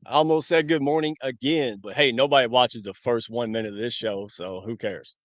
I almost said good morning again, but hey, nobody watches the first 1 minute of this show, so who cares?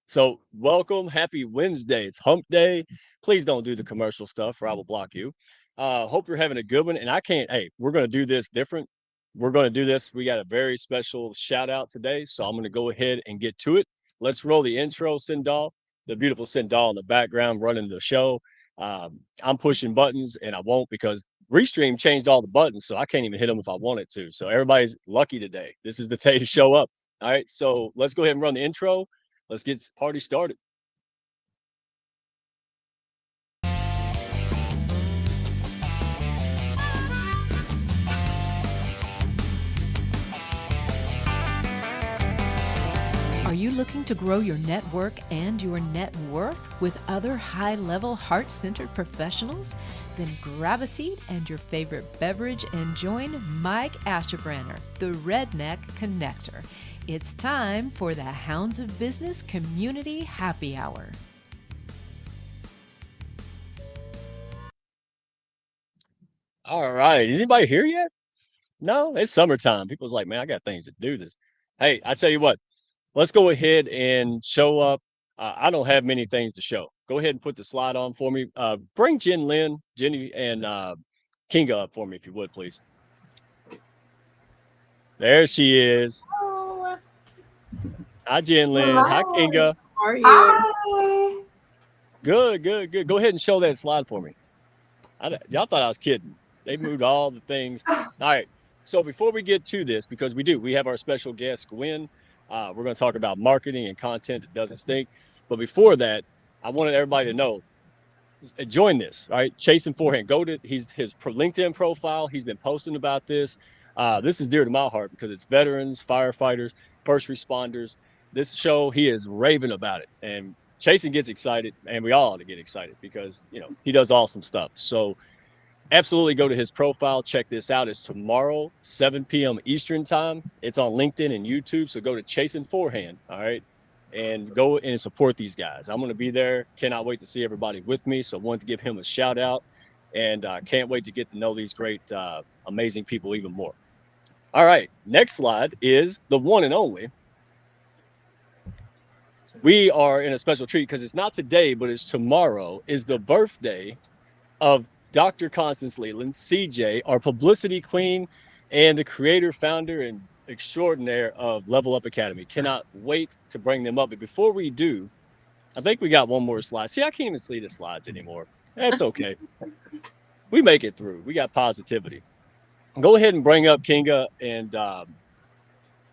So, welcome. Happy Wednesday. It's hump day. Please don't do the commercial stuff or I will block you. Hope you're having a good one. And I can't, hey, we're going to do this different. We're going to do this. We got a very special shout out today. So, I'm going to go ahead and get to it. Let's roll the intro, Sindal, the beautiful Sindal in the background running the show. I'm pushing buttons and I won't because Restream changed all the buttons. So, I can't even hit them if I wanted to. So, everybody's lucky today. This is the day to show up. All right. So, let's go ahead and run the intro. Let's get this party started. Are you looking to grow your network and your net worth with other high-level, heart-centered professionals? Then grab a seat and your favorite beverage and join Mike Asherbranner, the Redneck Connector. It's time for the Hounds of Business Community Happy Hour. All right. Is anybody here yet? No, it's summertime. People's like, man, I got things to do this. Hey, I tell you what, let's go ahead and show up. I don't have many things to show. Go ahead and put the slide on for me. Bring Jenny, and Kinga up for me, if you would, please. There she is. Oh, Hi, Jen Lynn. Hi, hello. Kinga. How are you? Hi. Good, good, good. Go ahead and show that slide for me. Y'all thought I was kidding. They moved all the things. All right. So before we get to this, because we have our special guest, Gwen. We're going to talk about marketing and content that doesn't stink. But before that, I wanted everybody to know, join this, right? Chasing Forehand. Go to his LinkedIn profile. He's been posting about this. This is dear to my heart because it's veterans, firefighters, first responders. This show, he is raving about it. And Chasen gets excited, and we all ought to get excited because, he does awesome stuff. So absolutely go to his profile. Check this out. It's tomorrow, 7 p.m. Eastern time. It's on LinkedIn and YouTube. So go to Chasing Forehand. All right. And go and support these guys. I'm going to be there. Cannot wait to see everybody with me. So wanted to give him a shout out and can't wait to get to know these great, amazing people even more. All right. Next slide is the one and only. We are in a special treat because it's not today, but it's tomorrow is the birthday of Dr. Constance Leland, CJ, our publicity queen and the creator, founder, and extraordinaire of Level Up Academy. Cannot wait to bring them up. But before we do, I think we got one more slide. See, I can't even see the slides anymore. That's okay. We make it through. We got positivity. Go ahead and bring up Kinga and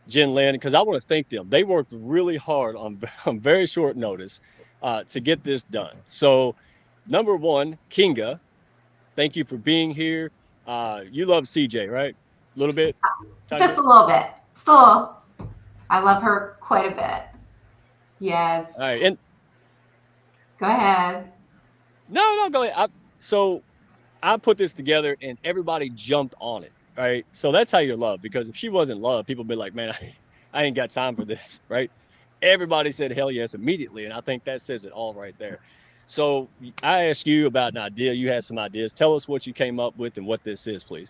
Jen Lynn because I want to thank them. They worked really hard on very short notice to get this done. So, number one, Kinga, thank you for being here. You love CJ, right? A little bit, tiny Just bit. a little bit. Still, I love her quite a bit. Yes. All right, and Go ahead. no, go ahead. So I put this together, and everybody jumped on it, right? So that's how you're loved. Because if she wasn't loved, people would be like, "Man, I ain't got time for this," right? Everybody said hell yes immediately, and I think that says it all right there. So I asked you about an idea. You had some ideas. Tell us what you came up with and what this is, please.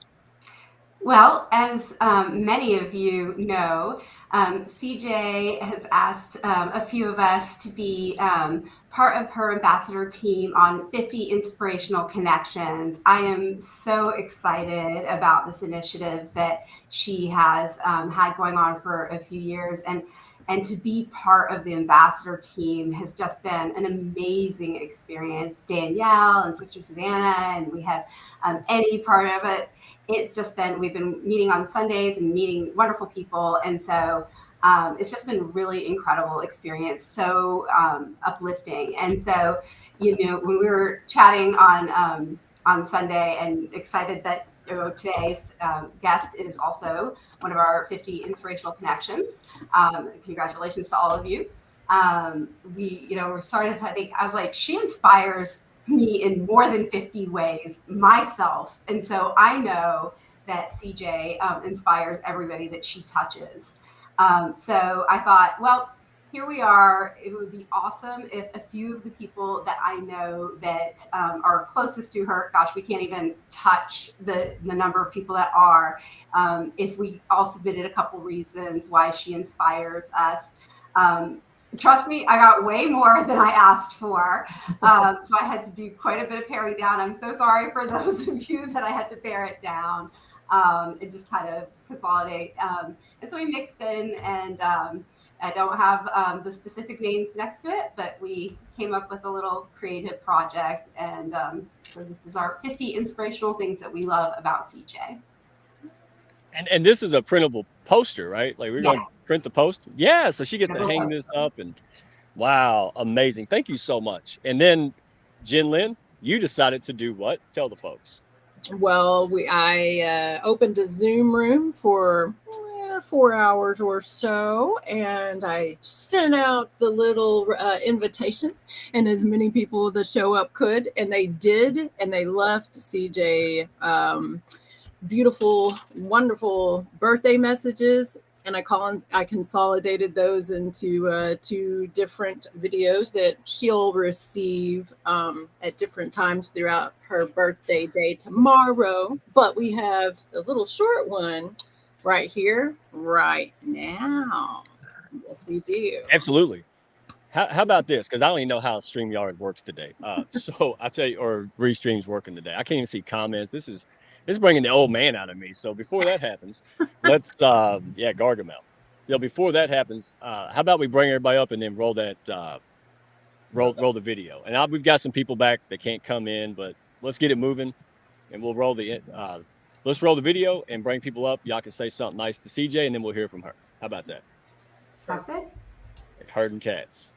Well, as many of you know, CJ has asked a few of us to be part of her ambassador team on 50 Inspirational Connections. I am so excited about this initiative that she has had going on for a few years. And to be part of the ambassador team has just been an amazing experience. Danielle and Sister Savannah, and we have any part of it. It's just been, we've been meeting on Sundays and meeting wonderful people. And so it's just been a really incredible experience, so uplifting. And so, when we were chatting on Sunday and excited that today's guest is also one of our 50 Inspirational Connections. Congratulations to all of you. We're started, I think, I was like, she inspires me in more than 50 ways myself. And so I know that CJ inspires everybody that she touches. So I thought, well, here we are. It would be awesome if a few of the people that I know that are closest to her, gosh, we can't even touch the number of people that are, if we all submitted a couple reasons why she inspires us. Trust me, I got way more than I asked for. So I had to do quite a bit of paring down. I'm so sorry for those of you that I had to pare it down and just kind of consolidate. And so we mixed in, and I don't have the specific names next to it, but we came up with a little creative project. And so this is our 50 inspirational things that we love about CJ. And this is a printable poster, right? Like we're going to print the poster. Yeah, so she gets to hang this up, and wow, amazing. Thank you so much. And then Jen Lynn, you decided to do what? Tell the folks. Well, I opened a Zoom room for 4 hours or so, and I sent out the little invitation, and as many people that show up could, and they did, and they left CJ beautiful, wonderful birthday messages, and I consolidated those into 2 different videos that she'll receive at different times throughout her birthday day tomorrow. But we have a little short one right here, right now. Yes, we do. Absolutely. How about this? Because I don't even know how StreamYard works today. So I'll tell you, or Restream's working today. I can't even see comments. This is bringing the old man out of me. So before that happens, let's Gargamel. Before that happens, how about we bring everybody up and then roll that roll the video. And we've got some people back that can't come in, but let's get it moving, and we'll roll the let's roll the video and bring people up. Y'all can say something nice to CJ, and then we'll hear from her. How about that? Sounds good. Like herding cats.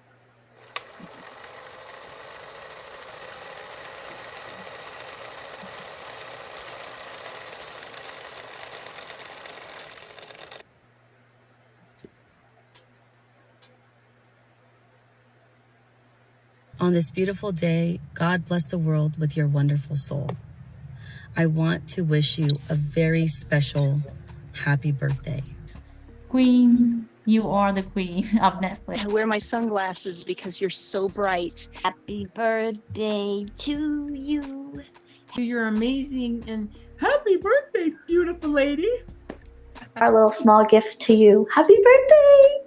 On this beautiful day, God bless the world with your wonderful soul. I want to wish you a very special happy birthday. Queen, you are the queen of Netflix. I wear my sunglasses because you're so bright. Happy birthday to you. You're amazing, and happy birthday, beautiful lady. Our little small gift to you. Happy birthday!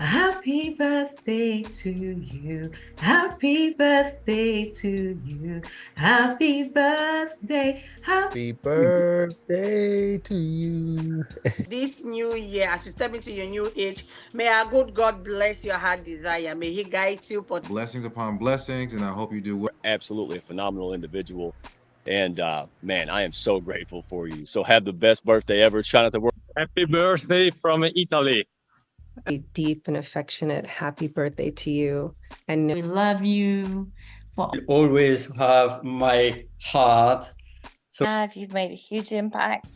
Happy birthday to you. Happy birthday to you. Happy birthday. Happy birthday to you. This new year, as you step into your new age, may our good God bless your heart desire. May He guide you for blessings upon blessings, and I hope you do well. Absolutely a phenomenal individual. And man, I am so grateful for you. So have the best birthday ever. Try not to work. Happy birthday from Italy. A deep and affectionate happy birthday to you. And we love you. You always have my heart. So you've made a huge impact.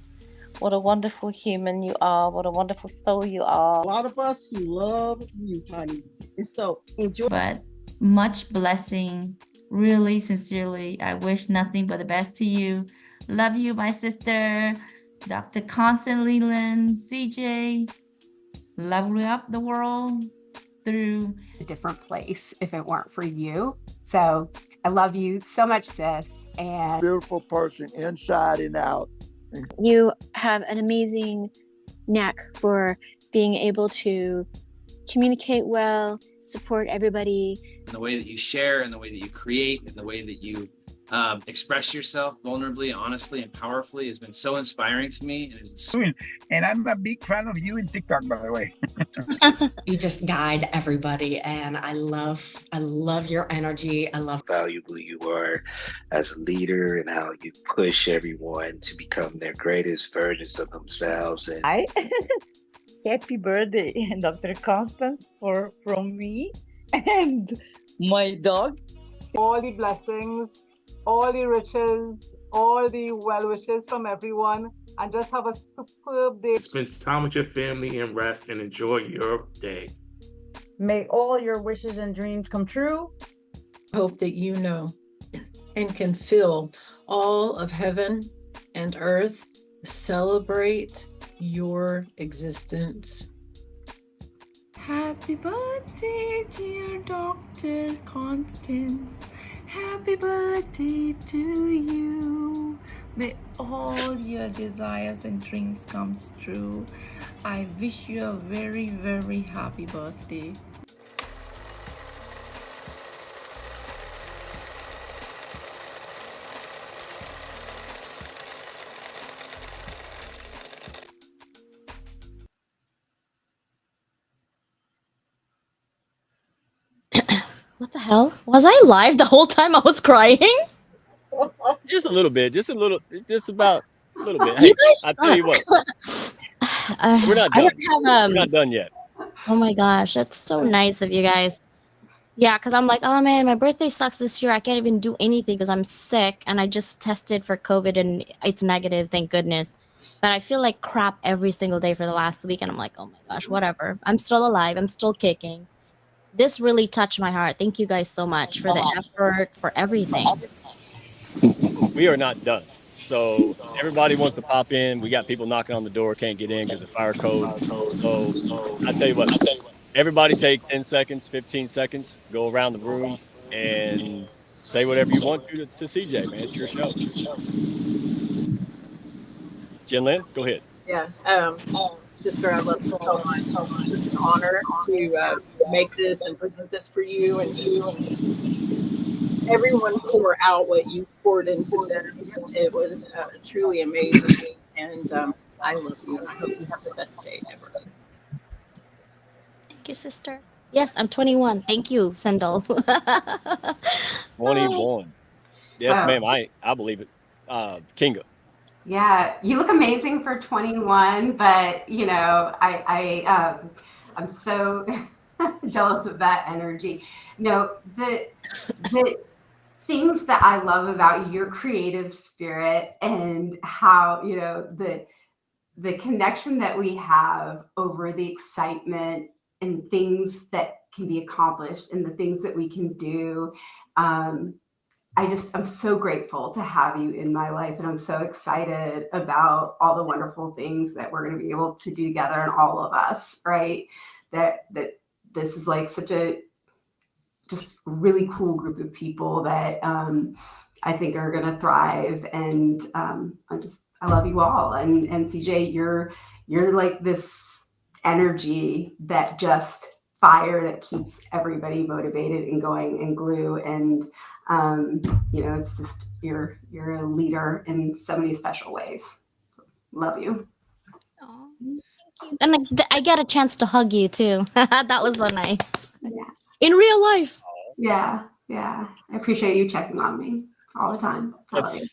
What a wonderful human you are. What a wonderful soul you are. A lot of us who love you, honey. And so enjoy. But much blessing. Really, sincerely, I wish nothing but the best to you. Love you, my sister, Dr. Constance Leland, CJ. Leveling up the world through a different place if it weren't for you. So I love you so much, sis. And beautiful person inside and out. You have an amazing knack for being able to communicate well, support everybody. In the way that you share, in the way that you create, in the way that you express yourself vulnerably, honestly, and powerfully has been so inspiring to me. And I'm a big fan of you in TikTok, by the way. You just guide everybody, and I love your energy. I love how valuable you are as a leader and how you push everyone to become their greatest versions of themselves. And Hi. Happy birthday, Dr. Constance, from me and my dog. All the blessings, all the riches, all the well wishes from everyone, and just have a superb day. Spend time with your family and rest and enjoy your day. May all your wishes and dreams come true. Hope that you know and can feel all of heaven and earth celebrate your existence. Happy birthday, dear Dr. Constance. Happy birthday to you. May all your desires and dreams come true. I wish you a very, very happy birthday. What the hell? Was I live the whole time I was crying? Just a little bit. Just about a little bit. You Hey, guys I tell you what, we're not I done. don't have We're not done yet. Oh my gosh, that's so nice of you guys. Yeah, because I'm like, oh man, my birthday sucks this year. I can't even do anything because I'm sick and I just tested for COVID and it's negative, thank goodness. But I feel like crap every single day for the last week and I'm like, oh my gosh, whatever. I'm still alive. I'm still kicking. This really touched my heart. Thank you guys so much for the effort, for everything. We are not done. So everybody wants to pop in. We got people knocking on the door, can't get in because of fire code. So I tell you what, everybody take 10 seconds, 15 seconds, go around the room and say whatever you want to CJ, man. It's your show. Jen Lynn, go ahead. Yeah. Sister, I love you so much. It's such an honor to make this and present this for you and just everyone pour out what you've poured into them. It was truly amazing. And I love you. And I hope you have the best day ever. Thank you, sister. Yes, I'm 21. Thank you, Sendel. 21. Yes, So- ma'am. I believe it. Kinga. Yeah, you look amazing for 21, but you know, I'm so jealous of that energy. No, the things that I love about your creative spirit and how, you know, the connection that we have over the excitement and things that can be accomplished and the things that we can do. I'm so grateful to have you in my life, and I'm so excited about all the wonderful things that we're going to be able to do together, and all of us, right? That this is like such a just really cool group of people that I think are going to thrive, and I love you all, and CJ, you're like this energy that just fire that keeps everybody motivated and going and glue, and you know, it's just you're a leader in so many special ways. Love you. And I get a chance to hug you too. That was so nice. Yeah. In real life. Yeah. I appreciate you checking on me all the time. I love you.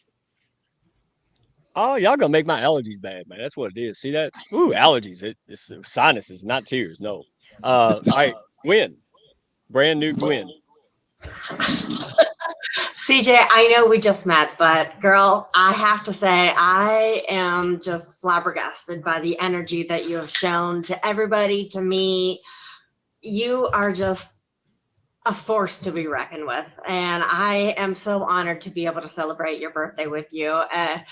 Oh, y'all gonna make my allergies bad, man. That's what it is. See that? Ooh, allergies. It's sinuses, not tears. No. All right, Gwen. Brand new Gwen. CJ, I know we just met, but girl, I have to say, I am just flabbergasted by the energy that you have shown to everybody, to me. You are just a force to be reckoned with. And I am so honored to be able to celebrate your birthday with you. I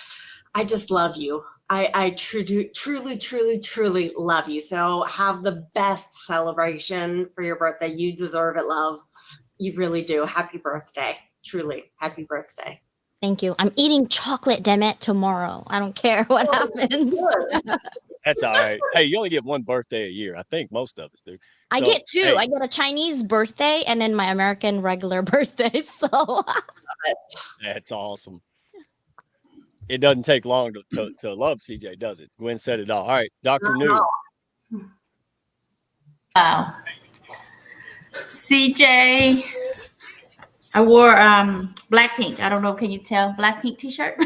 just love you. I truly love you. So have the best celebration for your birthday. You deserve it, love. You really do. Happy birthday. Truly, happy birthday. Thank you. I'm eating chocolate, damn it, tomorrow. I don't care what happens. That's all right. Hey, you only get one birthday a year. I think most of us do. I get two. Hey, I get a Chinese birthday and then my American regular birthday. So that's awesome. It doesn't take long to love CJ, does it? Gwen said it all. All right, Dr. New. Wow. CJ, I wore Blackpink. I don't know, can you tell? Blackpink t-shirt.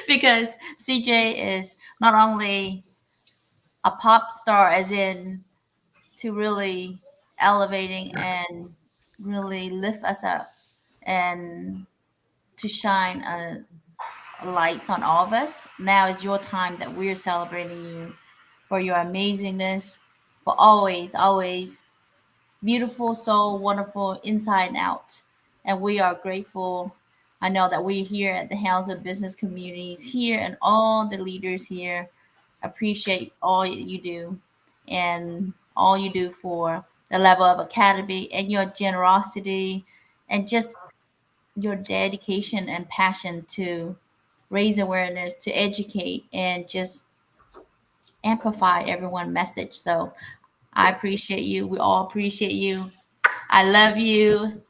Because CJ is not only a pop star, as in to really elevating and really lift us up and to shine a light on all of us. Now is your time that we're celebrating you for your amazingness, for always beautiful, so wonderful inside and out. And we are grateful. I know that we here at the House of Business Communities here and all the leaders here appreciate all you do. and all you do for the level of academy, and your generosity and just your dedication and passion to raise awareness, to educate, and just amplify everyone's message. So I appreciate you. We all appreciate you. I love you.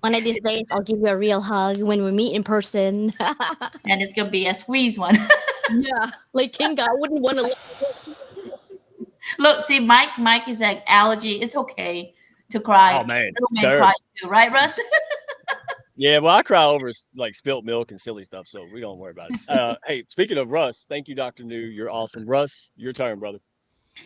One of these days, I'll give you a real hug when we meet in person. And it's going to be a squeeze one. Yeah, like Kinga, I wouldn't want to. Look, see, Mike is like allergy. It's okay to cry. Oh man, Little it's man terrible. cry too, right, Russ? Yeah, well, I cry over like spilt milk and silly stuff, so we don't worry about it. Hey, speaking of Russ, thank you, Dr. New. You're awesome. Russ, your turn, brother.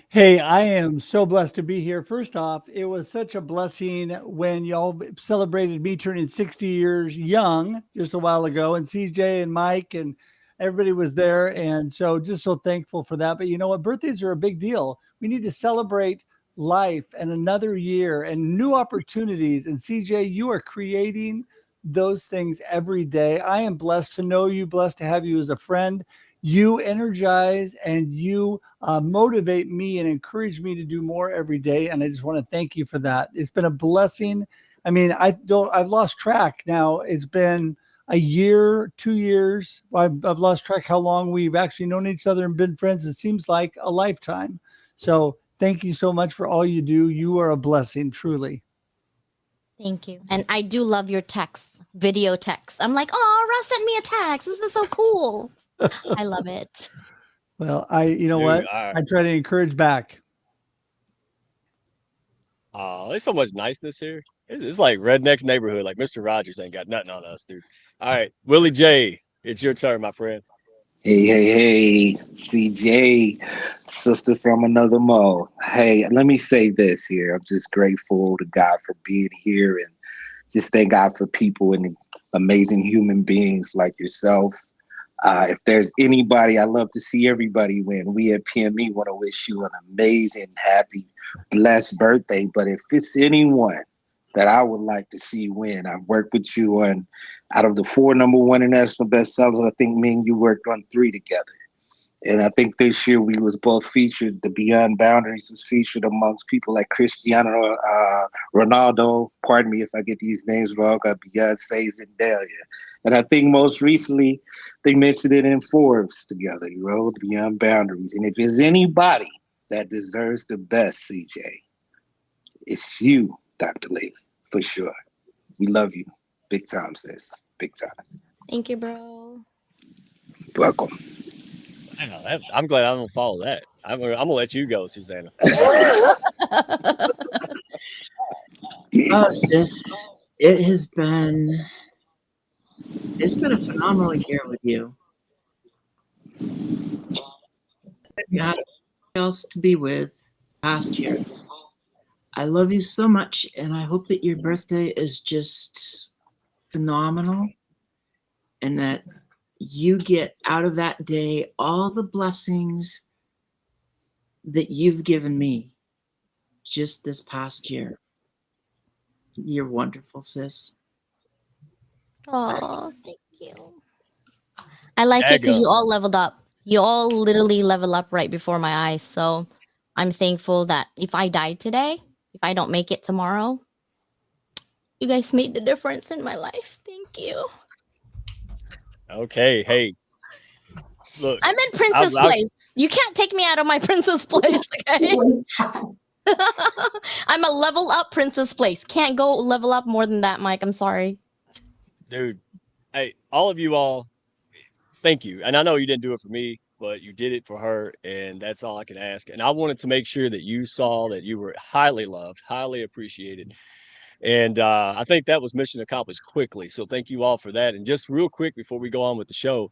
Hey, I am so blessed to be here. First off, it was such a blessing when y'all celebrated me turning 60 years young just a while ago, and CJ and Mike and everybody was there. And so just so thankful for that. But you know what? Birthdays are a big deal. We need to celebrate life and another year and new opportunities. And CJ, you are creating those things every day. I am blessed to know you, blessed to have you as a friend. You energize and you motivate me and encourage me to do more every day. And I just want to thank you for that. It's been a blessing. I mean, I've lost track now. It's been a year, 2 years. I've lost track how long we've actually known each other and been friends. It seems like a lifetime. So thank you so much for all you do. You are a blessing, truly. Thank you. And I do love your texts, video texts. I'm like, oh, Russ sent me a text. This is so cool. I love it. Well, you know Dude, what? I try to encourage back. There's so much niceness here. It's like redneck's neighborhood. Like Mr. Rogers ain't got nothing on us, dude. All right, Willie J, it's your turn, my friend. Hey, CJ, sister from another mo. Hey, let me say this here. I'm just grateful to God for being here and just thank God for people and amazing human beings like yourself. If there's anybody, I love to see everybody win. We at PME want to wish you an amazing, happy, blessed birthday. But if it's anyone that I would like to see win, I've worked with you on, out of the 4 #1 international bestsellers, I think me and you worked on 3 together. And I think this year we was both featured. The Beyond Boundaries was featured amongst people like Cristiano Ronaldo. Pardon me if I get these names wrong. Got Beyonce, Zendaya. And I think most recently they mentioned it in Forbes together, you know, Beyond Boundaries. And if there's anybody that deserves the best, CJ, it's you, Dr. Lee, for sure. We love you. Big time, sis. Big time. Thank you, bro. Welcome. I'm glad I don't follow that. I'm gonna let you go, Susanna. Oh, sis, it's been a phenomenal year with you. Got else to be with past year. I love you so much, and I hope that your birthday is just phenomenal, and that you get out of that day all the blessings that you've given me just this past year. You're wonderful, sis. Oh, thank you. I like it because you all leveled up. You all literally level up right before my eyes. So I'm thankful that if I died today, if I don't make it tomorrow, you guys made the difference in my life. Thank you. Okay, hey. Look, I'm in Princess Place. You can't take me out of my Princess Place, okay? I'm a level up Princess Place. Can't go level up more than that, Mike. I'm sorry. Dude, hey, all of you all, thank you. And I know you didn't do it for me, but you did it for her, and that's all I can ask. And I wanted to make sure that you saw that you were highly loved, highly appreciated. And I think that was mission accomplished quickly. So thank you all for that. And just real quick before we go on with the show,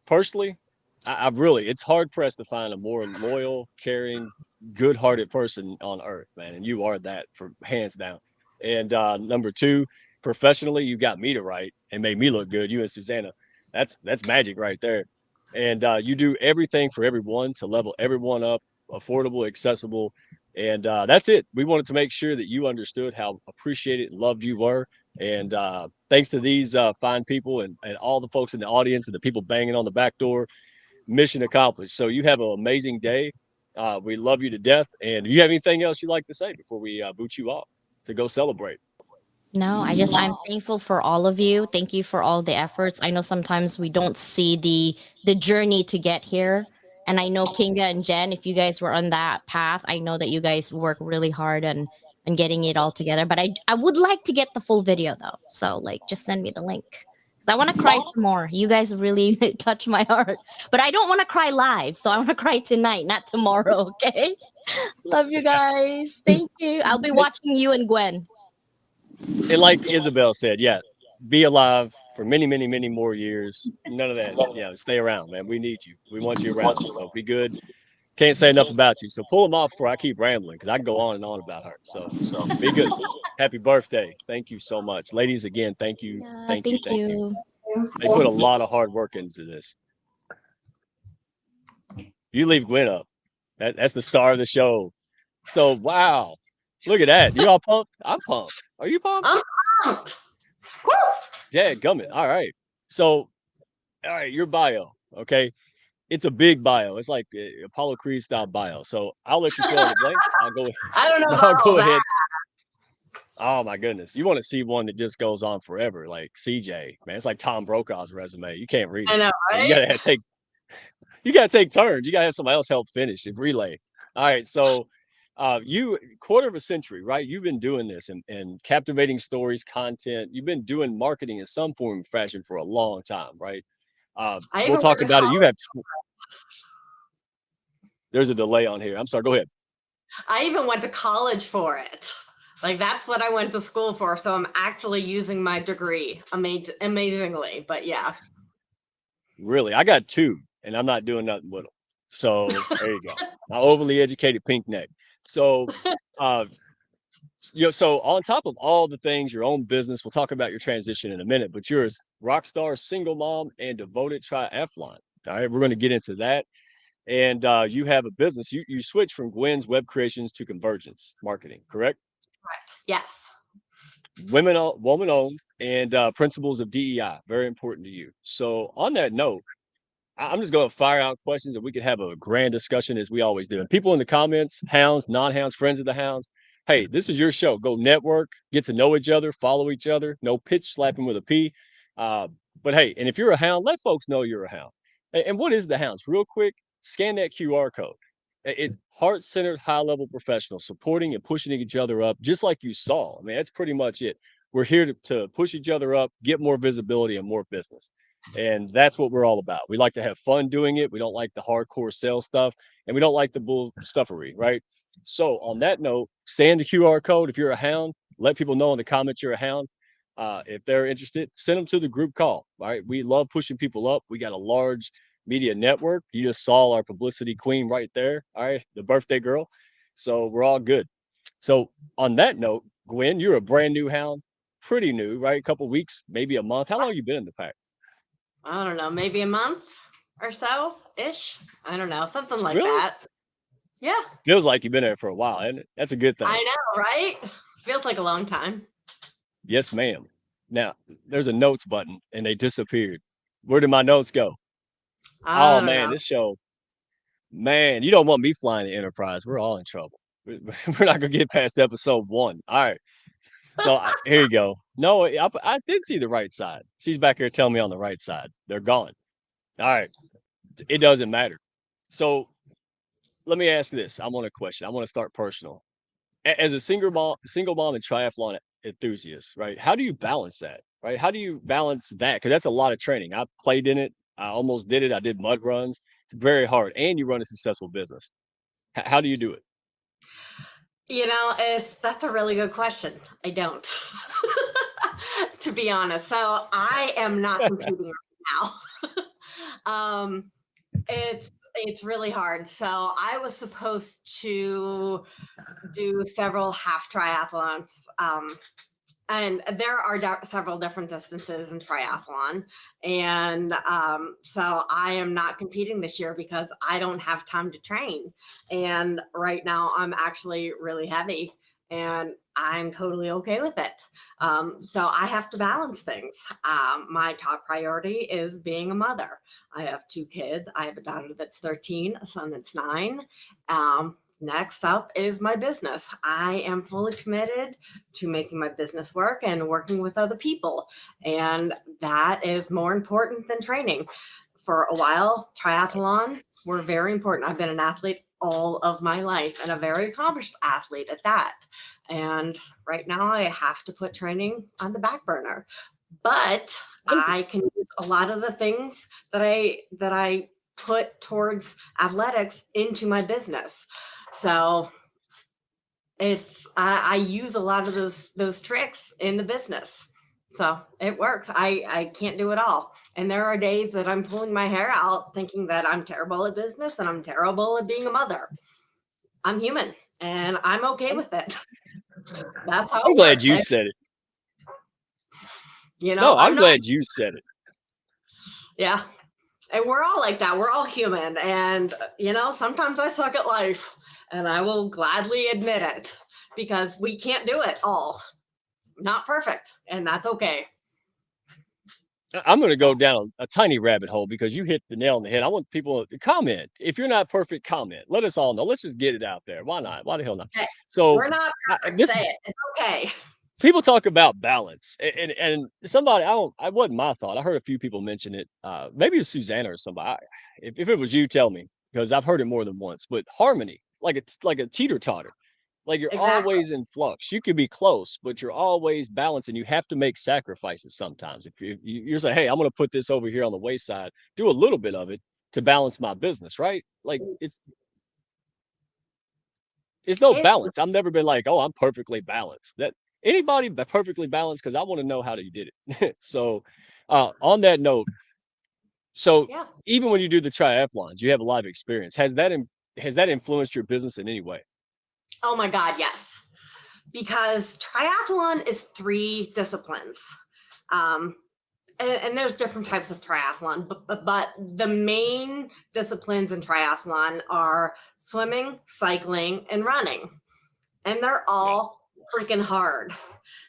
personally, I really, it's hard pressed to find a more loyal, caring, good-hearted person on earth, man. And you are that for hands down. And number 2, professionally, you got me to right and made me look good. You and Susanna, that's magic right there. And you do everything for everyone to level everyone up, affordable, accessible. And that's it. We wanted to make sure that you understood how appreciated and loved you were. And thanks to these fine people and all the folks in the audience and the people banging on the back door, mission accomplished. So you have an amazing day. We love you to death. And do you have anything else you'd like to say before we boot you off to go celebrate? No, I'm thankful for all of you. Thank you for all the efforts. I know sometimes we don't see the journey to get here. And I know Kinga and Jen, if you guys were on that path, I know that you guys work really hard on getting it all together. But I would like to get the full video though. So like just send me the link. Because I want to cry some more. You guys really touch my heart. But I don't want to cry live. So I want to cry tonight, not tomorrow, okay? Love you guys. Thank you. I'll be watching you and Gwen. And like Isabel said, yeah, be alive for many, many, many more years. None of that. Yeah, stay around, man. We need you. We want you around. So be good. Can't say enough about you. So pull them off before I keep rambling because I can go on and on about her. So be good. Happy birthday. Thank you so much. Ladies, again, thank you. Thank you. They put a lot of hard work into this. You leave Gwen up. That's the star of the show. So, wow. Look at that. You all pumped? I'm pumped. Are you pumped? I'm pumped. Dadgummit. All right. So, all right, your bio. Okay. It's a big bio. It's like Apollo Creed style bio. So I'll let you fill in the blanks. I'll go. I don't know I'll about go all ahead. that. Oh my goodness. You want to see one that just goes on forever, like CJ, man. It's like Tom Brokaw's resume. You can't read it. I know, right? You gotta take turns. You gotta have somebody else help finish and relay. All right. So you quarter of a century, right? You've been doing this and captivating stories, content. You've been doing marketing in some form of fashion for a long time, right? We'll talk about it. You have there's a delay on here. I'm sorry. Go ahead. I even went to college for it. Like that's what I went to school for. So I'm actually using my degree amazingly. But yeah. Really, I got 2, and I'm not doing nothing with them. So there you go. My overly educated pink neck. So, so on top of all the things, your own business, we'll talk about your transition in a minute. But you're a rock star, single mom, and devoted triathlon. All right, we're going to get into that. And you have a business. You switched from Gwen's Web Creations to Convergence Marketing, correct? Correct. Yes. Woman-owned, and principles of DEI, very important to you. So on that note, I'm just going to fire out questions and we can have a grand discussion as we always do. And people in the comments, hounds, non-hounds, friends of the hounds, hey, this is your show. Go network, get to know each other, follow each other. No pitch slapping with a P. But hey, and if you're a hound, let folks know you're a hound. And what is the hounds? Real quick, scan that QR code. It's heart-centered, high-level professionals supporting and pushing each other up, just like you saw. I mean, that's pretty much it. We're here to push each other up, get more visibility and more business. And that's what we're all about. We like to have fun doing it. We don't like the hardcore sales stuff, and we don't like the bull stuffery, right? So on that note, scan the QR code. If you're a hound, let people know in the comments you're a hound. If they're interested, send them to the group call. All right. We love pushing people up. We got a large media network. You just saw our publicity queen right there. All right. The birthday girl. So we're all good. So on that note, Gwen, you're a brand new hound, pretty new, right? A couple weeks, maybe a month. How long you been in the pack? I don't know, maybe a month or so ish. I don't know, something like Really? that. Yeah. Feels like you've been there for a while, and that's a good thing. I know, right? Feels like a long time. Yes, ma'am. Now there's a notes button, and they disappeared. Where did my notes go? I Oh don't man, know. this show, man, you don't want me flying the Enterprise. We're all in trouble. We're not gonna get past episode 1. All right. So here you go. No, I did see the right side. She's back here telling me on the right side. They're gone. All right. It doesn't matter. So let me ask this. I want a question. I want to start personal. As a single mom and triathlon enthusiast, right? How do you balance that? Right? How do you balance that? Because that's a lot of training. I played in it. I almost did it. I did mud runs. It's very hard. And you run a successful business. How do you do it? You know, that's a really good question. I don't, to be honest. So I am not competing right now. It's really hard. So I was supposed to do several half triathlons. And there are several different distances in triathlon. And so I am not competing this year because I don't have time to train. And right now I'm actually really heavy. and I'm totally okay with it. So I have to balance things. My top priority is being a mother. I have 2 kids. I have a daughter that's 13, a son that's 9. Next up is my business. I am fully committed to making my business work and working with other people. And that is more important than training. For a while, triathlon were very important. I've been an athlete all of my life and a very accomplished athlete at that. And right now I have to put training on the back burner. But I can use a lot of the things that I put towards athletics into my business. So I use a lot of those tricks in the business. So it works. I can't do it all. And there are days that I'm pulling my hair out thinking that I'm terrible at business and I'm terrible at being a mother. I'm human and I'm okay with it. That's how I'm it glad works. you And, said it. you know, No, I'm I'm not, glad you said it. yeah. And we're all like that. We're all human. And, you know, sometimes I suck at life and I will gladly admit it because we can't do it all. Not perfect. And that's okay. I'm going to go down a tiny rabbit hole because you hit the nail on the head. I want people to comment. If you're not perfect, comment. Let us all know. Let's just get it out there. Why not? Why the hell not? Hey, So we're not perfect. this Say it. It's okay. people talk about balance, and somebody I wasn't my thought. I heard a few people mention it. Maybe it's Susanna or somebody. If it was you, tell me because I've heard it more than once. But harmony, like a teeter totter. Like you're Exactly. always in flux. You could be close, but you're always balanced, and you have to make sacrifices sometimes. If you're saying, "Hey, I'm going to put this over here on the wayside, do a little bit of it to balance my business," right? Like it's no It's balance. I've never been like, "Oh, I'm perfectly balanced." That anybody perfectly balanced because I want to know how you did it. So, on that note, so yeah. even when you do the triathlons, you have a lot of experience. Has that influenced your business in any way? Oh my God, yes. Because triathlon is 3 disciplines. And there's different types of triathlon, but the main disciplines in triathlon are swimming, cycling, and running. And they're all freaking hard.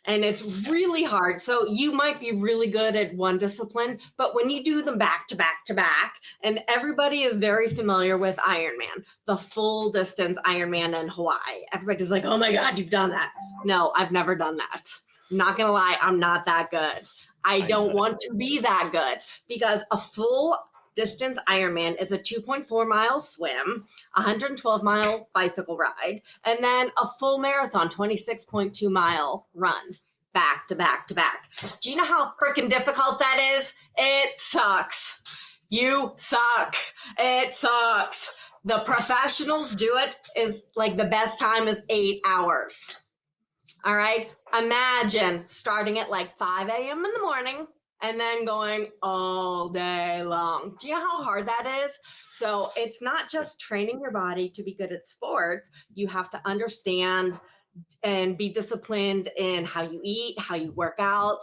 And it's really hard. So you might be really good at one discipline, but when you do them back to back to back, and everybody is very familiar with Ironman, the full distance Ironman in Hawaii. Everybody's like, oh my God, you've done that. No, I've never done that. I'm not going to lie, I'm not that good. I don't want to be that good because a full distance Ironman is a 2.4 mile swim, 112-mile bicycle ride, and then a full marathon, 26.2 mile run back to back to back. Do you know how freaking difficult that is? It sucks. You suck. It sucks. The professionals do it is like the best time is 8 hours. All right. Imagine starting at like 5 a.m. in the morning and then going all day long. Do you know how hard that is? So it's not just training your body to be good at sports. You have to understand and be disciplined in how you eat, how you work out,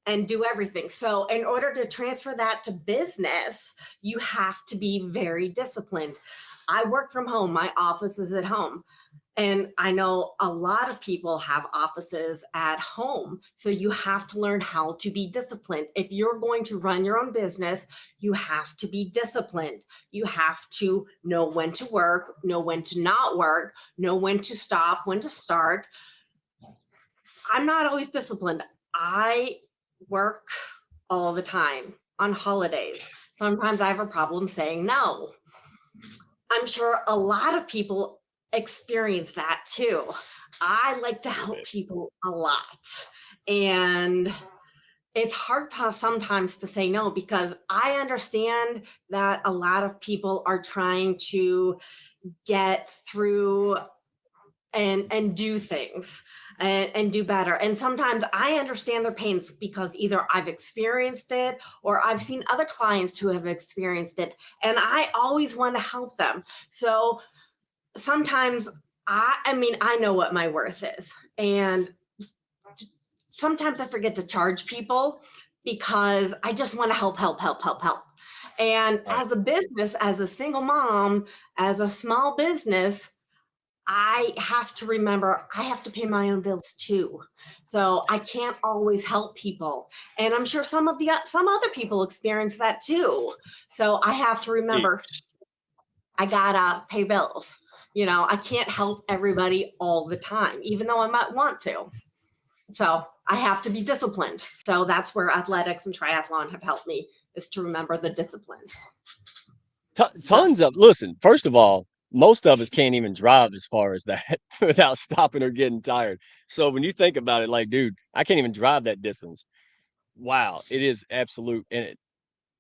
and do everything. So in order to transfer that to business, you have to be very disciplined. I work from home. My office is at home. And I know a lot of people have offices at home. So you have to learn how to be disciplined. If you're going to run your own business, you have to be disciplined. You have to know when to work, know when to not work, know when to stop, when to start. I'm not always disciplined. I work all the time on holidays. Sometimes I have a problem saying no. I'm sure a lot of people experience that too. I like to help people a lot. And it's hard to sometimes to say no because I understand that a lot of people are trying to get through and do things and do better. And sometimes I understand their pains because either I've experienced it or I've seen other clients who have experienced it. And I always want to help them. So sometimes I mean, I know what my worth is. And sometimes I forget to charge people because I just want to help. And as a business, as a single mom, as a small business, I have to remember I have to pay my own bills too. So I can't always help people. And I'm sure some other people experience that too. So I have to remember I gotta pay bills. You know, I can't help everybody all the time, even though I might want to. So I have to be disciplined. So that's where athletics and triathlon have helped me, is to remember the discipline. Tons of listen, first of all, most of us can't even drive as far as that without stopping or getting tired. So when you think about it, like, dude, I can't even drive that distance. Wow, it is absolute. And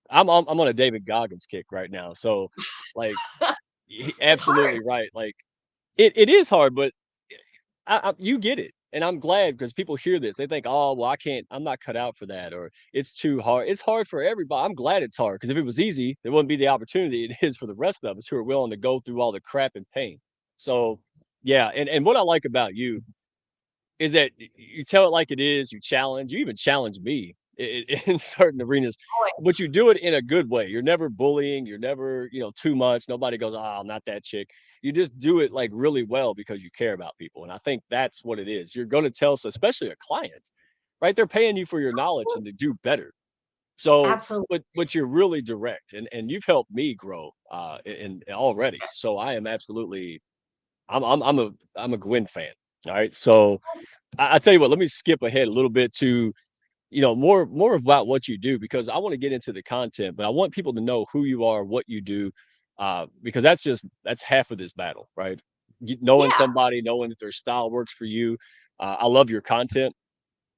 I'm on a David Goggins kick right now. So, like, It's hard. absolutely right. Like, it is hard, but you get it, and I'm glad because people hear this, they think, "Oh, well, I can't. I'm not cut out for that," or "It's too hard." It's hard for everybody. I'm glad it's hard because if it was easy, there wouldn't be the opportunity it is for the rest of us who are willing to go through all the crap and pain. So, yeah, and what I like about you is that you tell it like it is, you even challenge me in certain arenas, but you do it in a good way. You're never bullying, you're never, too much. Nobody goes, "Oh, I'm not that chick." You just do it like really well because you care about people. And I think that's what it is. You're going to tell, especially a client, right? They're paying you for your knowledge and to do better. So, Absolutely. but you're really direct, and you've helped me grow in already. So I am absolutely, I'm a Gwen fan. All right. So I tell you what, let me skip ahead a little bit to, more about what you do because I want to get into the content, but I want people to know who you are, what you do, because that's half of this battle, right? Knowing Yeah. somebody, knowing that their style works for you. I love your content.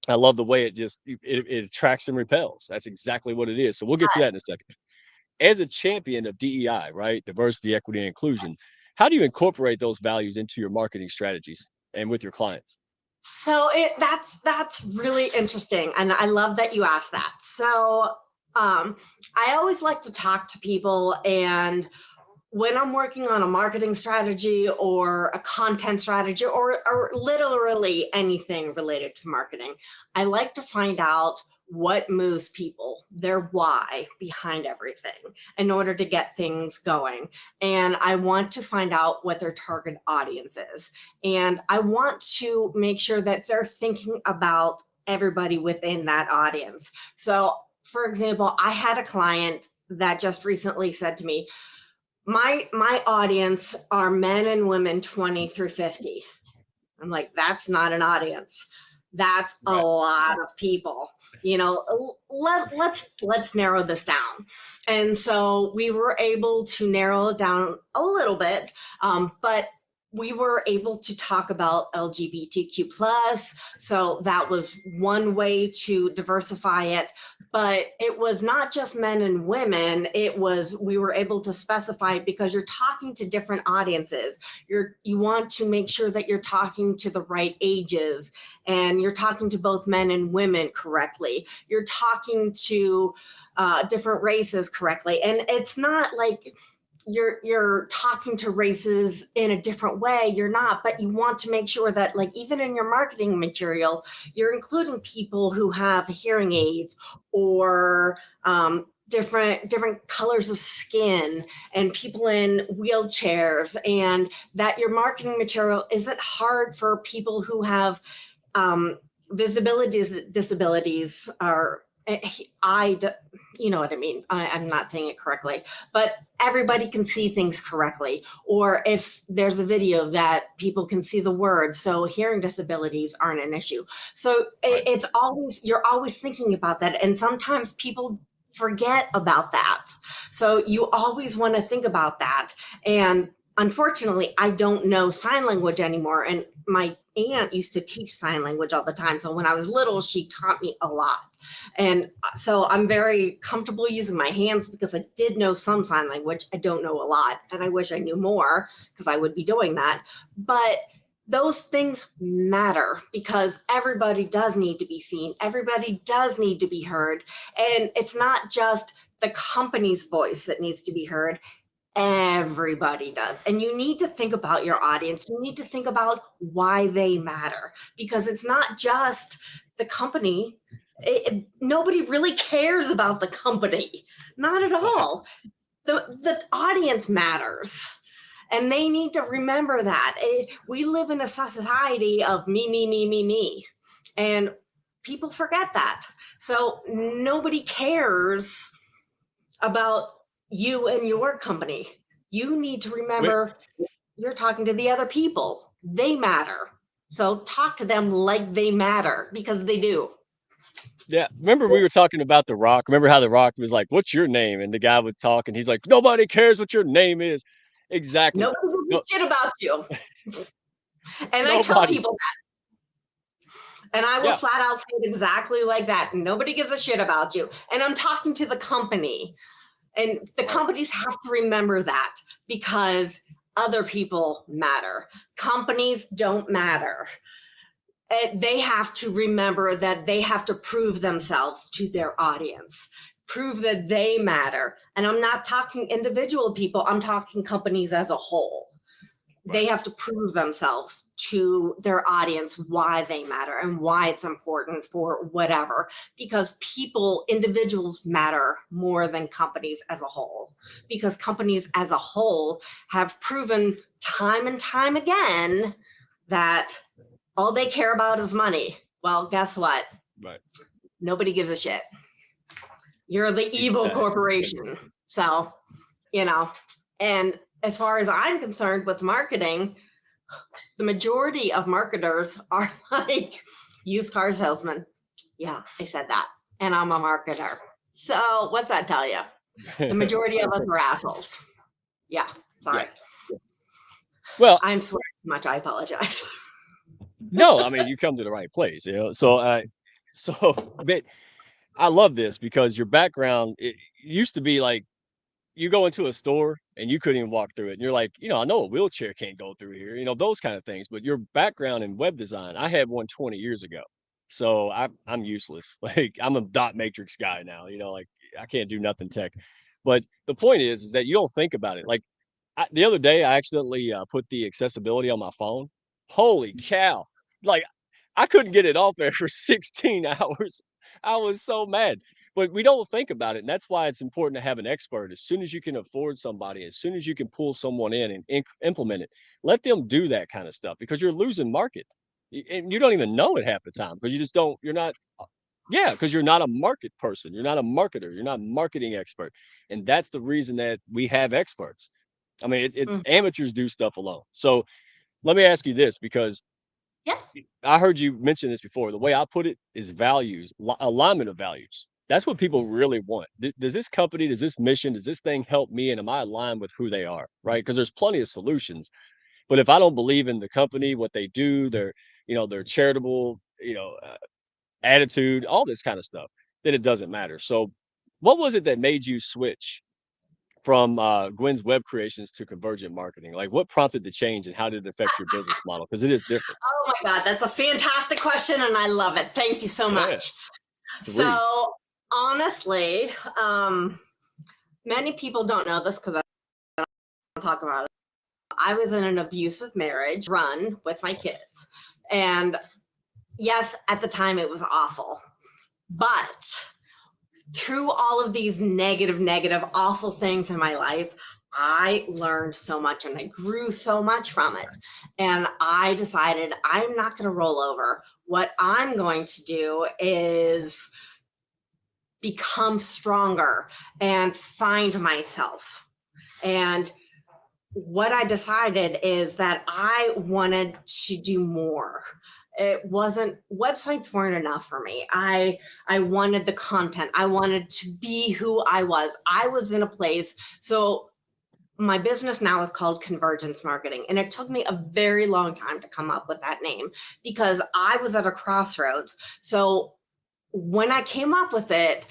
I love the way it attracts and repels. That's exactly what it is. So we'll get to that in a second. As a champion of DEI, right? Diversity, equity, and inclusion, how do you incorporate those values into your marketing strategies and with your clients? So that's really interesting, and I love that you asked that. So I always like to talk to people, and when I'm working on a marketing strategy or a content strategy or literally anything related to marketing, I like to find out what moves people, their why behind everything in order to get things going. And I want to find out what their target audience is. And I want to make sure that they're thinking about everybody within that audience. So, for example, I had a client that just recently said to me, my audience are men and women 20 through 50. I'm like, that's not an audience. That's a Right. lot of people. You know, let's narrow this down. And so we were able to narrow it down a little bit, but we were able to talk about LGBTQ plus. So that was one way to diversify it. But it was not just men and women. We were able to specify because you're talking to different audiences. You want to make sure that you're talking to the right ages and you're talking to both men and women correctly. You're talking to different races correctly. And it's not like you're talking to races in a different way. You're not, but you want to make sure that, like, even in your marketing material, you're including people who have hearing aids or different colors of skin and people in wheelchairs, and that your marketing material isn't hard for people who have disabilities or you know what I mean. I'm not saying it correctly, but everybody can see things correctly. Or if there's a video that people can see the words, so hearing disabilities aren't an issue. So it's always, you're always thinking about that. And sometimes people forget about that. So you always want to think about that. And unfortunately, I don't know sign language anymore. And my aunt used to teach sign language all the time. So when I was little, she taught me a lot. And so I'm very comfortable using my hands because I did know some sign language. I don't know a lot. And I wish I knew more because I would be doing that. But those things matter because everybody does need to be seen. Everybody does need to be heard. And it's not just the company's voice that needs to be heard. Everybody does. And you need to think about your audience. You need to think about why they matter because it's not just the company. Nobody really cares about the company. Not at all. The audience matters. And they need to remember that. We live in a society of me, me, me, me, me. And people forget that. So nobody cares about you and your company. You need to remember you're talking to the other people. They matter. So talk to them like they matter, because they do. Yeah, remember we were talking about The Rock? Remember how The Rock was like, "What's your name?" And the guy would talk, and he's like, "Nobody cares what your name is." Exactly. Nobody gives No, a shit about you. And I tell nobody. people that. And I will Yeah, flat out say it exactly like that. Nobody gives a shit about you. And I'm talking to the company. And the right. companies have to remember that, because other people matter. Companies don't matter. They have to remember that they have to prove themselves to their audience, prove that they matter. And I'm not talking individual people, I'm talking companies as a whole. They have to prove themselves to their audience why they matter and why it's important for whatever, because people, individuals matter more than companies as a whole, because companies as a whole have proven time and time again that all they care about is money. Well, guess what? Right. Nobody gives a shit. You're the evil Exactly. corporation. So, and as far as I'm concerned with marketing, the majority of marketers are like used car salesmen. Yeah, I said that. And I'm a marketer. So what's that tell you? The majority of us are assholes. Yeah, sorry. Yeah. Well, I'm swearing too much. I apologize. no, I mean you come to the right place, So, but I love this because your background it used to be like you go into a store and you couldn't even walk through it. And you're like, I know a wheelchair can't go through here, those kind of things. But your background in web design, I had one 20 years ago. So I'm useless. Like I'm a dot matrix guy now, like I can't do nothing tech. But the point is that you don't think about it. Like the other day, I accidentally put the accessibility on my phone. Holy cow. Like I couldn't get it off there for 16 hours. I was so mad. But we don't think about it. And that's why it's important to have an expert. As soon as you can afford somebody, as soon as you can pull someone in and implement it, let them do that kind of stuff because you're losing market. And you don't even know it half the time because you just don't, you're not, yeah, because you're not a market person. You're not a marketer. You're not a marketing expert. And that's the reason that we have experts. I mean, it's amateurs do stuff alone. So let me ask you this because Yeah. I heard you mention this before. The way I put it is values, alignment of values. That's what people really want. Does this company, does this mission, does this thing help me? And am I aligned with who they are? Right. Because there's plenty of solutions. But if I don't believe in the company, what they do, their charitable, attitude, all this kind of stuff, then it doesn't matter. So what was it that made you switch from Gwen's web creations to convergent marketing? Like what prompted the change and how did it affect your business model? Because it is different. Oh my God, that's a fantastic question and I love it. Thank you so much. So honestly, many people don't know this because I don't talk about it. I was in an abusive marriage run with my kids. And yes, at the time it was awful. But through all of these negative, awful things in my life, I learned so much and I grew so much from it. And I decided I'm not going to roll over. What I'm going to do is become stronger and find myself. And what I decided is that I wanted to do more. Websites weren't enough for me. I wanted the content. I wanted to be who I was. I was in a place. So my business now is called Convergence Marketing. And it took me a very long time to come up with that name because I was at a crossroads. So when I came up with it,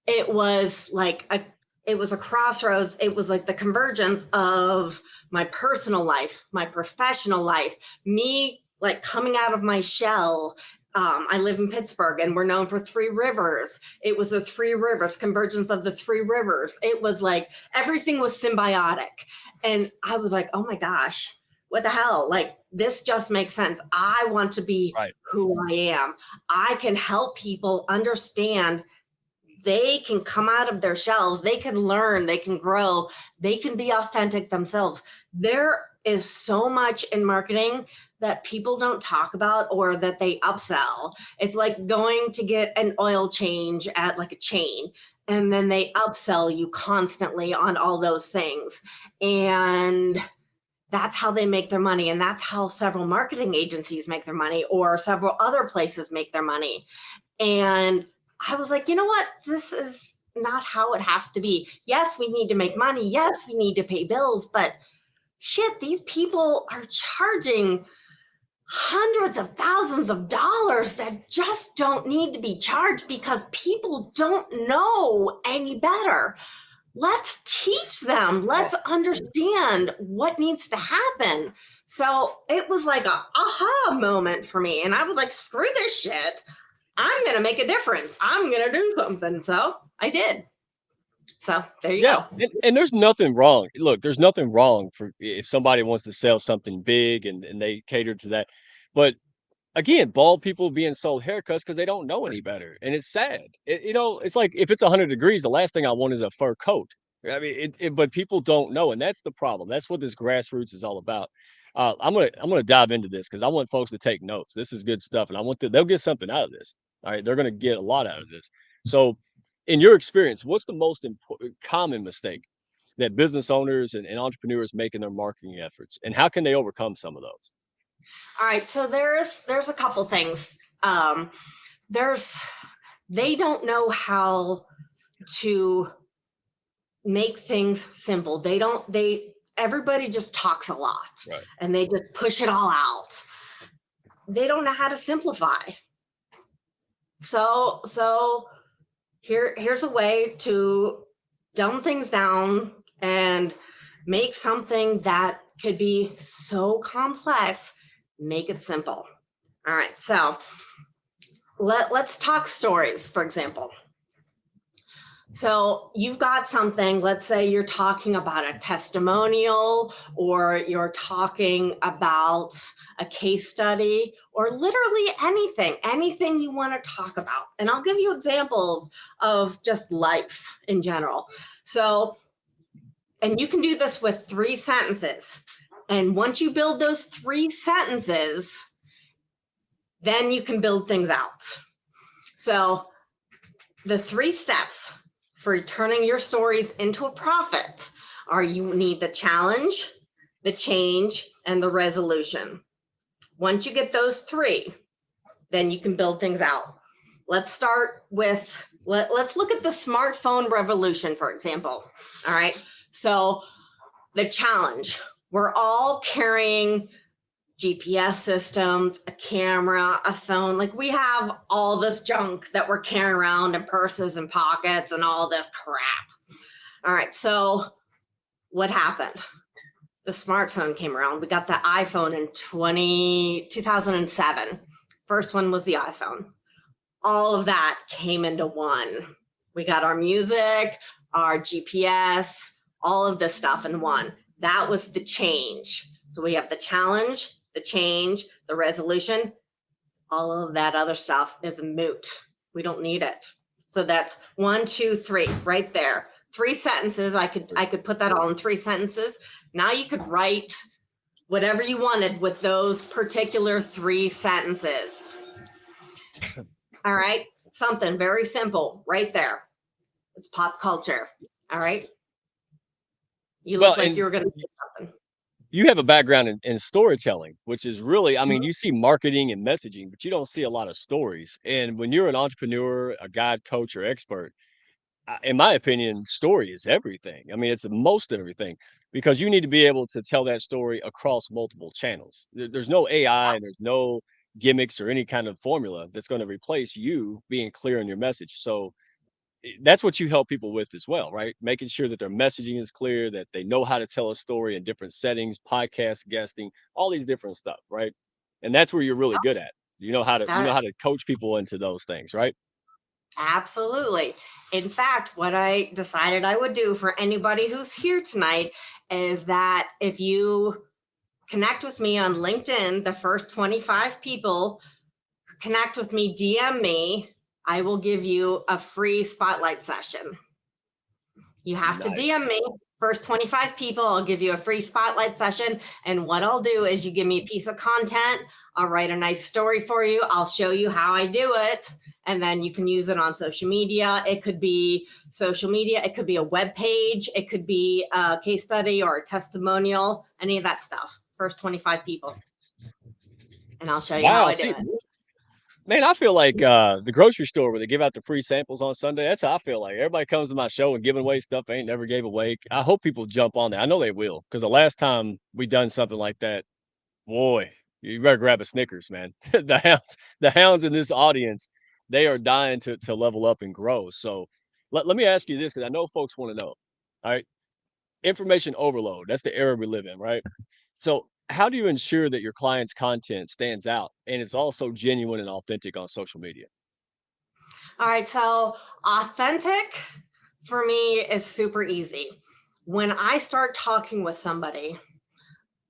it was a crossroads. It was like the convergence of my personal life, my professional life, me like coming out of my shell. I live in Pittsburgh and we're known for Three Rivers. It was the Three Rivers, convergence of the Three Rivers. It was like everything was symbiotic. And I was like, oh my gosh, what the hell? Like, this just makes sense. I want to be who I am. I can help people understand they can come out of their shells, they can learn, they can grow, they can be authentic themselves. There is so much in marketing that people don't talk about or that they upsell. It's like going to get an oil change at like a chain, and then they upsell you constantly on all those things. And that's how they make their money. And that's how several marketing agencies make their money, or several other places make their money. And I was like, you know what? This is not how it has to be. Yes, we need to make money. Yes, we need to pay bills, but shit, these people are charging hundreds of thousands of dollars that just don't need to be charged because people don't know any better. Let's teach them. Let's understand what needs to happen. So it was like a aha moment for me. And I was like, screw this shit. I'm going to make a difference. I'm going to do something. So I did. So there you go. And there's nothing wrong. Look, there's nothing wrong for if somebody wants to sell something big and they cater to that. But again, bald people being sold haircuts because they don't know any better. And it's sad. It's like if it's 100 degrees, the last thing I want is a fur coat. I mean, but people don't know. And that's the problem. That's what this grassroots is all about. I'm gonna dive into this because I want folks to take notes. This is good stuff. And I want they'll get something out of this. All right. They're going to get a lot out of this. So in your experience, what's the most common mistake that business owners and entrepreneurs make in their marketing efforts? And how can they overcome some of those? All right, so there's a couple things. They don't know how to make things simple. Everybody just talks a lot, right, and they just push it all out. They don't know how to simplify. So here's a way to dumb things down and make something that could be so complex, make it simple. All right, so let's talk stories, for example. So you've got something, let's say you're talking about a testimonial, or you're talking about a case study, or literally anything you want to talk about. And I'll give you examples of just life in general. So, and you can do this with 3 sentences. And once you build those 3 sentences, then you can build things out. So the 3 steps for turning your stories into a profit are: you need the challenge, the change, and the resolution. Once you get those 3, then you can build things out. Let's start with, let's look at the smartphone revolution, for example. All right. So the challenge, we're all carrying GPS systems, a camera, a phone. Like, we have all this junk that we're carrying around in purses and pockets and all this crap. All right, so what happened? The smartphone came around. We got the iPhone in 2007. First one was the iPhone. All of that came into one. We got our music, our GPS, all of this stuff in one. That was the change. So we have the challenge, the change, the resolution. All of that other stuff is moot. We don't need it. So that's 1, 2, 3 right there. 3 sentences. I could put that all in 3 sentences. Now you could write whatever you wanted with those particular 3 sentences. All right. Something very simple right there. It's pop culture. All right. You look like you were going to do something. You have a background in storytelling, which is really, I mean, you see marketing and messaging, but you don't see a lot of stories. And when you're an entrepreneur, a guide, coach, or expert, in my opinion, story is everything. I mean, it's the most of everything, because you need to be able to tell that story across multiple channels. There's no AI, and there's no gimmicks or any kind of formula that's going to replace you being clear in your message. So that's what you help people with as well, right? Making sure that their messaging is clear, that they know how to tell a story in different settings, podcast guesting, all these different stuff, right? And that's where you're really good at. You know how to coach people into those things, right? Absolutely. In fact, what I decided I would do for anybody who's here tonight is that if you connect with me on LinkedIn, the first 25 people who connect with me, DM me, I will give you a free spotlight session. You have to DM me. First 25 people, I'll give you a free spotlight session. And what I'll do is you give me a piece of content. I'll write a nice story for you. I'll show you how I do it. And then you can use it on social media. It could be social media. It could be a web page. It could be a case study or a testimonial, any of that stuff. First 25 people. And I'll show you how Wow. I do See, it. man, I feel like the grocery store where they give out the free samples on Sunday. That's how I feel like. Everybody comes to my show and giving away stuff they ain't never gave away. I hope people jump on that. I know they will, because the last time we done something like that, boy, you better grab a Snickers, man. The hounds in this audience, they are dying to level up and grow. So let me ask you this, because I know folks want to know. All right. Information overload. That's the era we live in, right? So how do you ensure that your client's content stands out and it's also genuine and authentic on social media? All right, so authentic for me is super easy. When I start talking with somebody,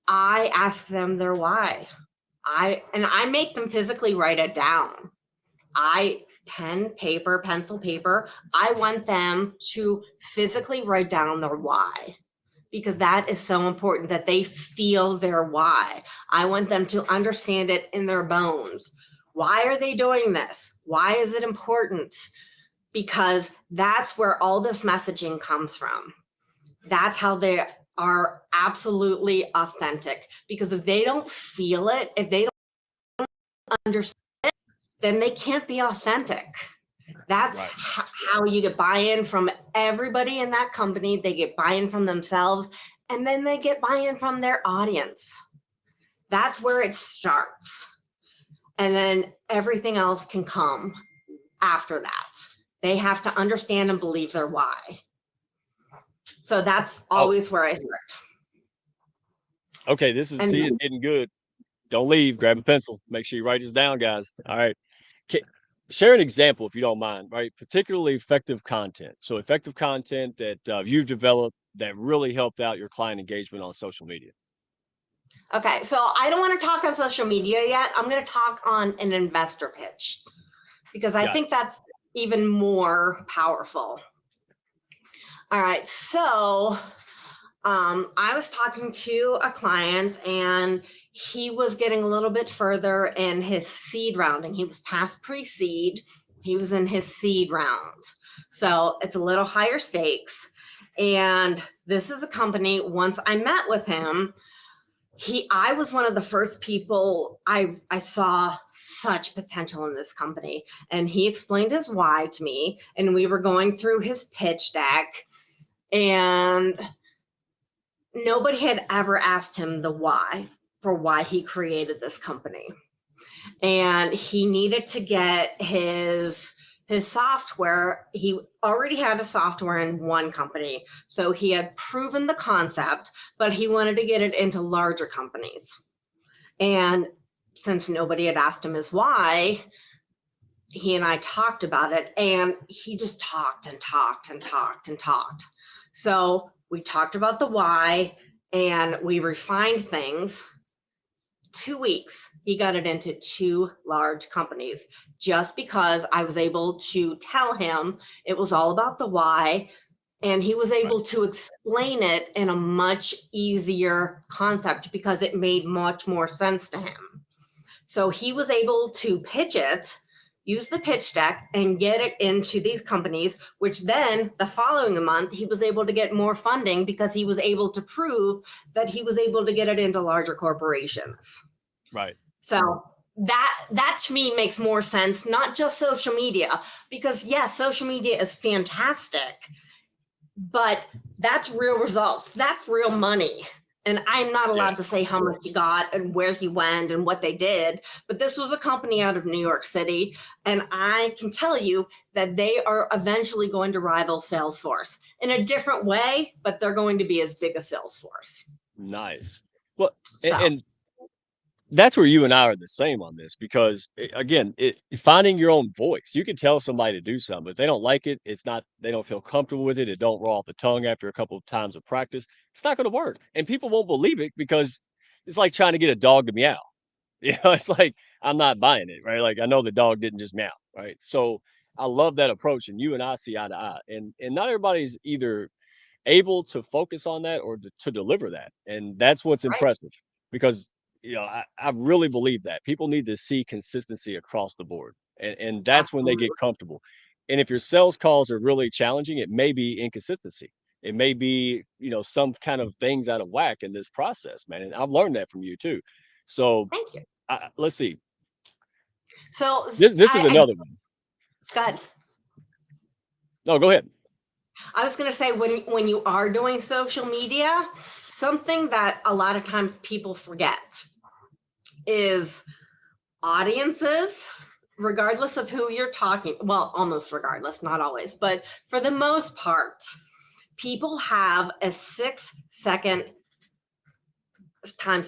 I ask them their why. I make them physically write it down. Pen, paper, pencil, paper. I want them to physically write down their why, because that is so important that they feel their why. I want them to understand it in their bones. Why are they doing this? Why is it important? Because that's where all this messaging comes from. That's how they are absolutely authentic. Because if they don't feel it, if they don't understand it, then they can't be authentic. That's how you get buy-in from everybody in that company. They get buy-in from themselves, and then they get buy-in from their audience. That's where it starts. And then everything else can come after that. They have to understand and believe their why. So that's always where I start. Okay, this is it's getting good. Don't leave. Grab a pencil. Make sure you write this down, guys. All right. Share an example if you don't mind, right? Particularly effective content. So effective content that you've developed that really helped out your client engagement on social media. Okay, so I don't want to talk on social media yet. I'm going to talk on an investor pitch, because I think that's even more powerful. All right, so I was talking to a client, and he was getting a little bit further in his seed rounding. He was past pre-seed. He was in his seed round. So it's a little higher stakes. And this is a company, once I met with him, I was one of the first people I saw such potential in this company. And he explained his why to me, and we were going through his pitch deck, and nobody had ever asked him the why for why he created this company. And he needed to get his software. He already had a software in one company. So he had proven the concept, but he wanted to get it into larger companies. And since nobody had asked him his why, he and I talked about it, and he just talked and talked and talked and talked. So we talked about the why, and we refined things. 2 weeks, he got it into 2 large companies, just because I was able to tell him it was all about the why, and he was able to explain it in a much easier concept because it made much more sense to him. So he was able to pitch it, use the pitch deck, and get it into these companies, which then the following month, he was able to get more funding because he was able to prove that he was able to get it into larger corporations. Right. So that to me makes more sense, not just social media, because yes, social media is fantastic, but that's real results. That's real money. And I'm not allowed to say how much he got and where he went and what they did, but this was a company out of New York City. And I can tell you that they are eventually going to rival Salesforce in a different way, but they're going to be as big as Salesforce. Nice. Well, and that's where you and I are the same on this, because again, finding your own voice. You can tell somebody to do something, but if they don't like it, they don't feel comfortable with it. It don't roll off the tongue after a couple of times of practice. It's not going to work. And people won't believe it, because it's like trying to get a dog to meow. It's like, I'm not buying it, right? Like, I know the dog didn't just meow, right? So I love that approach, and you and I see eye to eye. And not everybody's either able to focus on that or to deliver that. And that's what's Right. impressive because, I really believe that people need to see consistency across the board. And that's when they Absolutely. get comfortable. And if your sales calls are really challenging, it may be inconsistency. It may be, some kind of things out of whack in this process, man. And I've learned that from you too. So Thank you. let's see. So This is another one. go ahead. No, go ahead. I was gonna say when you are doing social media, something that a lot of times people forget is audiences, regardless of who you're talking, well, almost regardless, not always, but for the most part, people have a 6-second time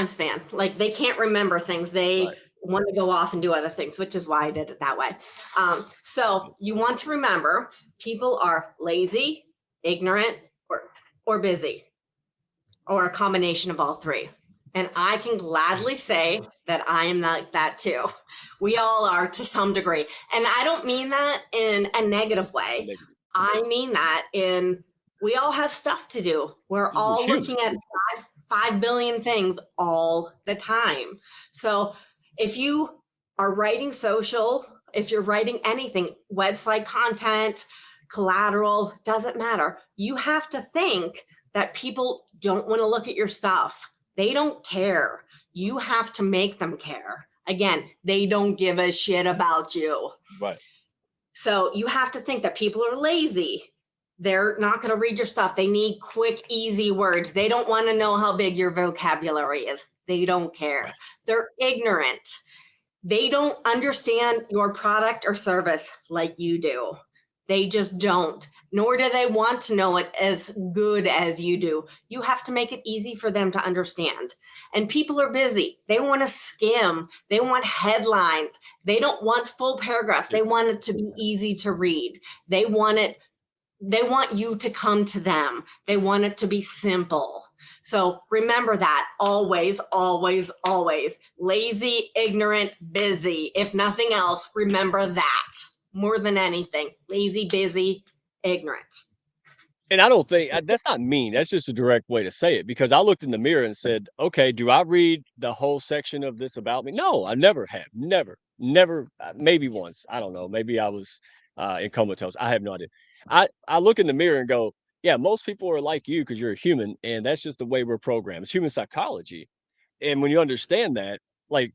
span. Like they can't remember things. They want to go off and do other things, which is why I did it that way. So you want to remember people are lazy, ignorant, or busy, or a combination of all three. And I can gladly say that I am like that too. We all are to some degree. And I don't mean that in a negative way. I mean that in we all have stuff to do. We're all looking at 5 billion things all the time. So if you are writing social, if you're writing anything, website content, collateral, doesn't matter. You have to think that people don't want to look at your stuff. They don't care. You have to make them care. Again, they don't give a shit about you. Right. So you have to think that people are lazy. They're not going to read your stuff. They need quick, easy words. They don't want to know how big your vocabulary is. They don't care. Right. They're ignorant. They don't understand your product or service like you do. They just don't. Nor do they want to know it as good as you do. You have to make it easy for them to understand. And people are busy. They want to skim. They want headlines. They don't want full paragraphs. They want it to be easy to read. They want you to come to them. They want it to be simple. So remember that always, always, always. Lazy, ignorant, busy. If nothing else, remember that more than anything. Lazy, busy, ignorant. And I don't think that's not mean. That's just a direct way to say it because I looked in the mirror and said, okay, do I read the whole section of this about me? No, I never have. Never, maybe once. I don't know. Maybe I was in comatose. I have no idea. I look in the mirror and go, yeah, most people are like you because you're a human. And that's just the way we're programmed. It's human psychology. And when you understand that, like,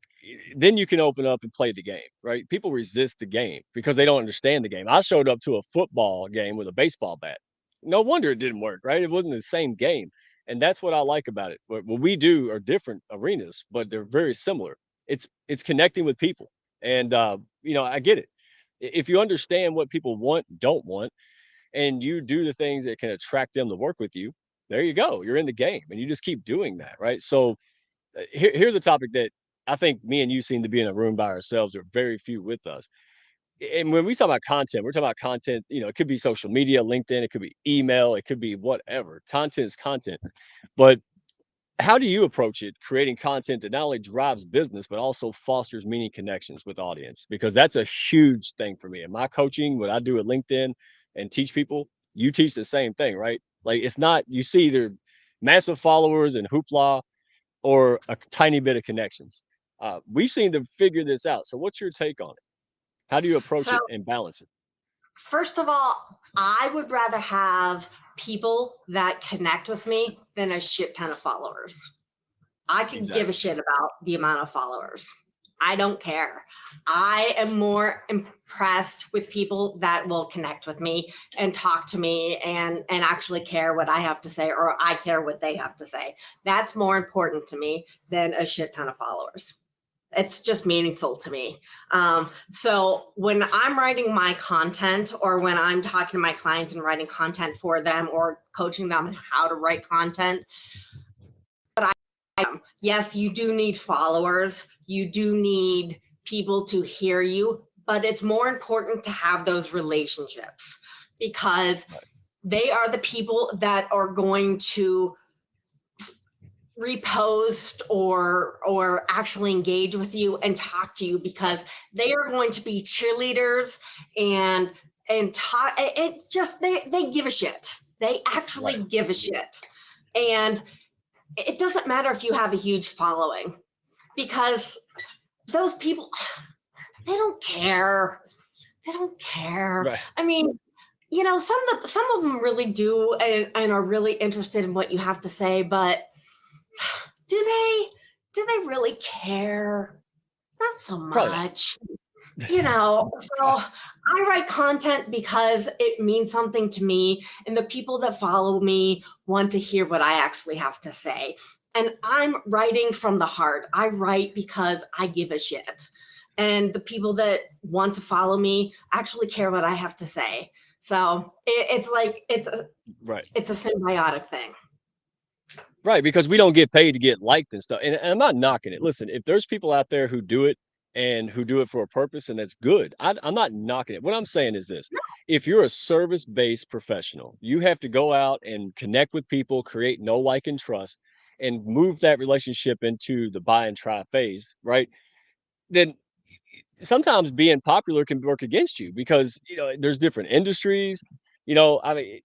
then you can open up and play the game, right? People resist the game because they don't understand the game. I showed up to a football game with a baseball bat. No wonder it didn't work, right? It wasn't the same game. And that's what I like about it. What we do are different arenas, but they're very similar. It's connecting with people. And I get it. If you understand what people want, don't want, and you do the things that can attract them to work with you, there you go. You're in the game and you just keep doing that, right? So here's a topic that I think me and you seem to be in a room by ourselves. There are very few with us. And when we talk about content, we're talking about content, it could be social media, LinkedIn, it could be email, it could be whatever. Content is content. But how do you approach it, creating content that not only drives business, but also fosters meaning connections with audience? Because that's a huge thing for me. In my coaching, what I do at LinkedIn and teach people, you teach the same thing, right? Like it's not, you see either massive followers and hoopla or a tiny bit of connections. We seem to figure this out. So what's your take on it? How do you approach it and balance it? First of all, I would rather have people that connect with me than a shit ton of followers. I could give a shit about the amount of followers. I don't care. I am more impressed with people that will connect with me and talk to me and actually care what I have to say, or I care what they have to say. That's more important to me than a shit ton of followers. It's just meaningful to me. So when I'm writing my content or when I'm talking to my clients and writing content for them or coaching them on how to write content, yes, you do need followers. You do need people to hear you, but it's more important to have those relationships because they are the people that are going to repost or actually engage with you and talk to you, because they are going to be cheerleaders and talk. It just they give a shit. They actually give a shit. And it doesn't matter if you have a huge following, because those people, they don't care. They don't care. Right. I mean, you know, some of them really do and are really interested in what you have to say, but do they really care? Not so Probably not. much. You know, so I write content because it means something to me, and the people that follow me want to hear what I actually have to say. And I'm writing from the heart. I write because I give a shit. And the people that want to follow me actually care what I have to say. So it's like it's a symbiotic thing. Right, because we don't get paid to get liked and stuff. And I'm not knocking it. Listen, if there's people out there who do it and who do it for a purpose, and that's good. I'm not knocking it. What I'm saying is this: if you're a service-based professional, you have to go out and connect with people, create know, like, and trust, and move that relationship into the buy and try phase, right? Then sometimes being popular can work against you because there's different industries. I mean,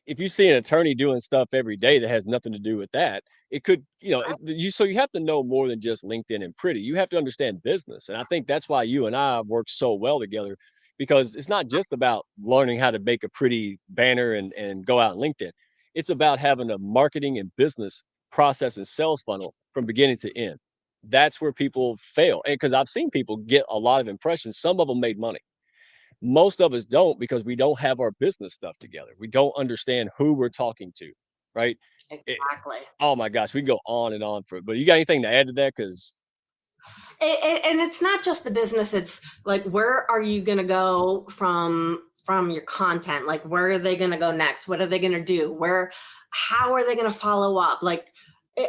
if you see an attorney doing stuff every day that has nothing to do with that, it could, so you have to know more than just LinkedIn and pretty. You have to understand business. And I think that's why you and I work so well together, because it's not just about learning how to make a pretty banner and go out on LinkedIn. It's about having a marketing and business process and sales funnel from beginning to end. That's where people fail. And because I've seen people get a lot of impressions, some of them made money. Most of us don't, because we don't have our business stuff together. We don't understand who we're talking to, right? Exactly. Oh my gosh, we can go on and on for it. But you got anything to add to that? Because And it's not just the business. It's like, where are you going to go from your content? Like, where are they going to go next? What are they going to do? How are they going to follow up? Like,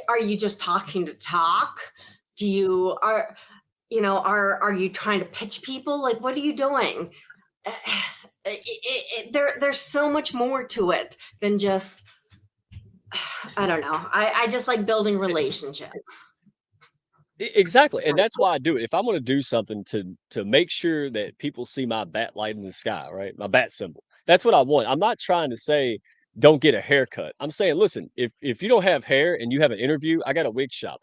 are you just talking to talk? Are you trying to pitch people? Like, what are you doing? There's so much more to it than just, I don't know. I just like building relationships. Exactly. And that's why I do it. If I'm going to do something to make sure that people see my bat light in the sky, right? My bat symbol. That's what I want. I'm not trying to say don't get a haircut. I'm saying, listen, if you don't have hair and you have an interview, I got a wig shop.